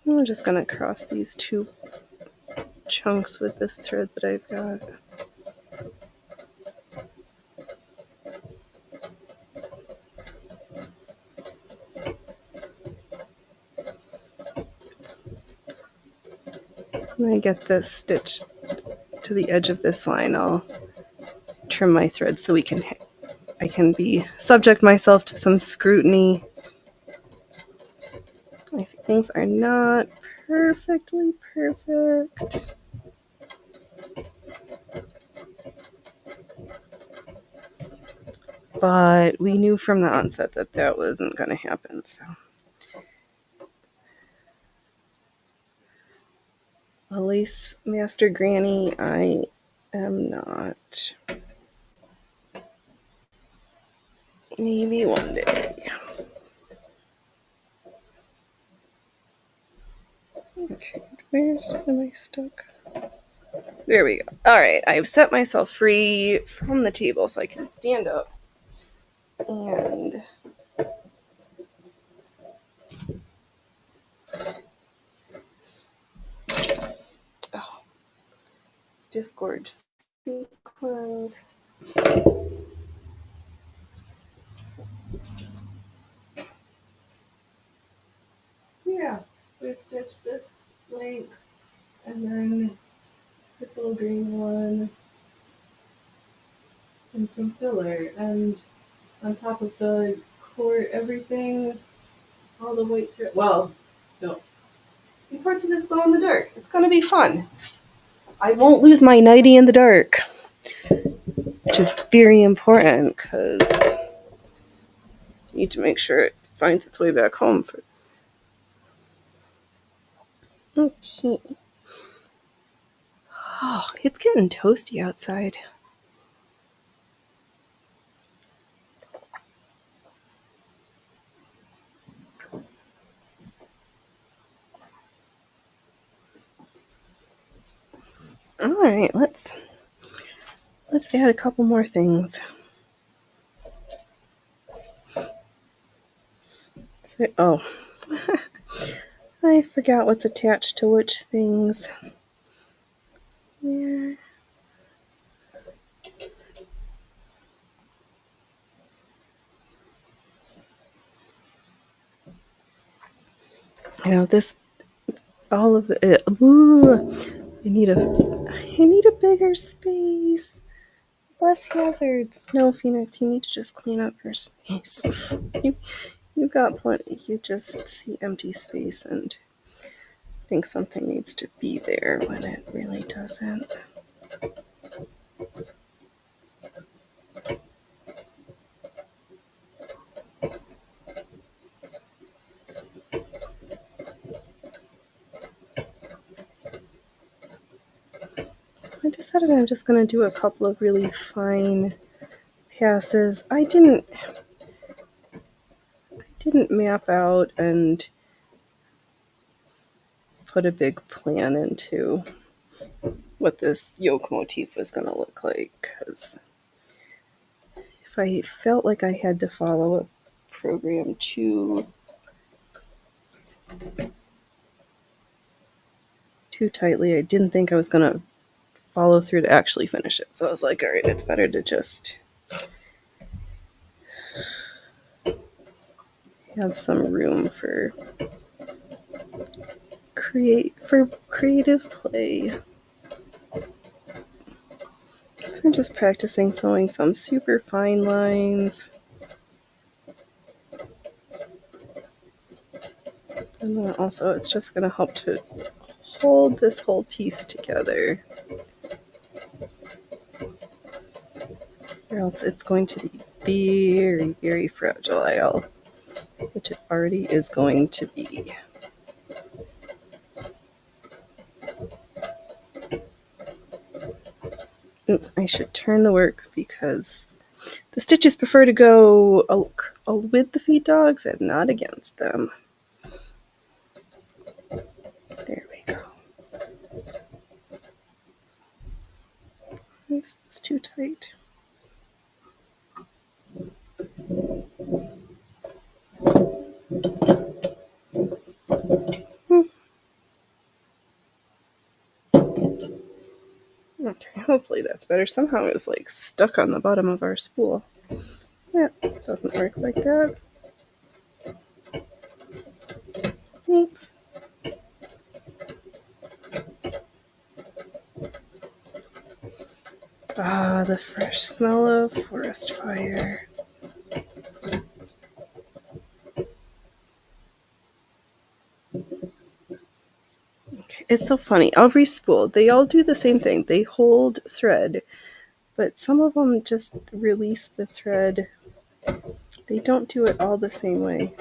I'm just going to cross these 2 chunks with this thread that I've got. When I get this stitch to the edge of this line, I'll trim my thread so I can subject myself to some scrutiny. I see things are not perfectly perfect. But we knew from the onset that wasn't going to happen, so. A lace master granny, I am not. Maybe one day. Okay, am I stuck? There we go. All right, I've set myself free from the table so I can stand up. And disgorge sequins. Yeah, so I stitched this length and then this little green one and some filler. And on top of the cord, everything all the way through. Well, no. And parts of this glow in the dark. It's gonna be fun. I won't lose my nightie in the dark, which is very important because I need to make sure it finds its way back home. Okay. Oh, it's getting toasty outside. All right, let's add a couple more things. So, oh, I forgot what's attached to which things. Yeah. You know this. All of the. I need a bigger space. Less hazards. No, Phoenix, you need to just clean up your space. You got plenty. You just see empty space and think something needs to be there when it really doesn't. I decided I'm just going to do a couple of really fine passes. I didn't map out and put a big plan into what this yoke motif was going to look like, because if I felt like I had to follow a program too tightly, I didn't think I was going to follow through to actually finish it. So I was like, all right, it's better to just have some room for creative play. So I'm just practicing sewing some super fine lines. And then also it's just going to help to hold this whole piece together. Or else it's going to be very, very fragile, which it already is going to be. Oops, I should turn the work because the stitches prefer to go with the feed dogs and not against them. There we go. It's too tight. Okay, hopefully that's better. Somehow it was like stuck on the bottom of our spool. Yeah, it doesn't work like that. Oops. Ah, the fresh smell of forest fire. Okay, it's so funny. Every spool, they all do the same thing. They hold thread, but some of them just release the thread. They don't do it all the same way.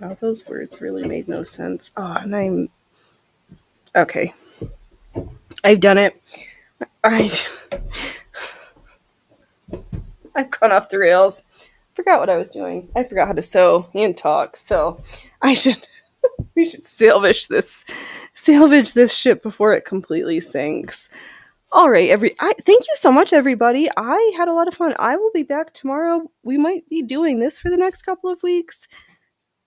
Oh, those words really made no sense. Oh, and okay. I've done it. I've gone off the rails. Forgot what I was doing. I forgot how to sew and talk. So we should salvage this ship before it completely sinks. All right, thank you so much, everybody. I had a lot of fun. I will be back tomorrow. We might be doing this for the next couple of weeks.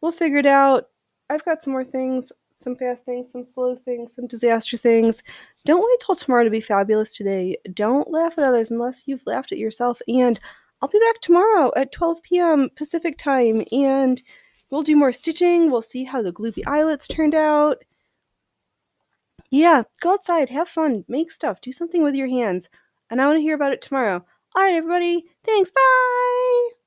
We'll figure it out. I've got some more things, some fast things, some slow things, some disaster things. Don't wait till tomorrow to be fabulous today. Don't laugh at others unless you've laughed at yourself. And I'll be back tomorrow at 12 p.m. Pacific time, and we'll do more stitching. We'll see how the gloopy eyelets turned out. Yeah, go outside, have fun, make stuff, do something with your hands. And I want to hear about it tomorrow. All right, everybody. Thanks. Bye.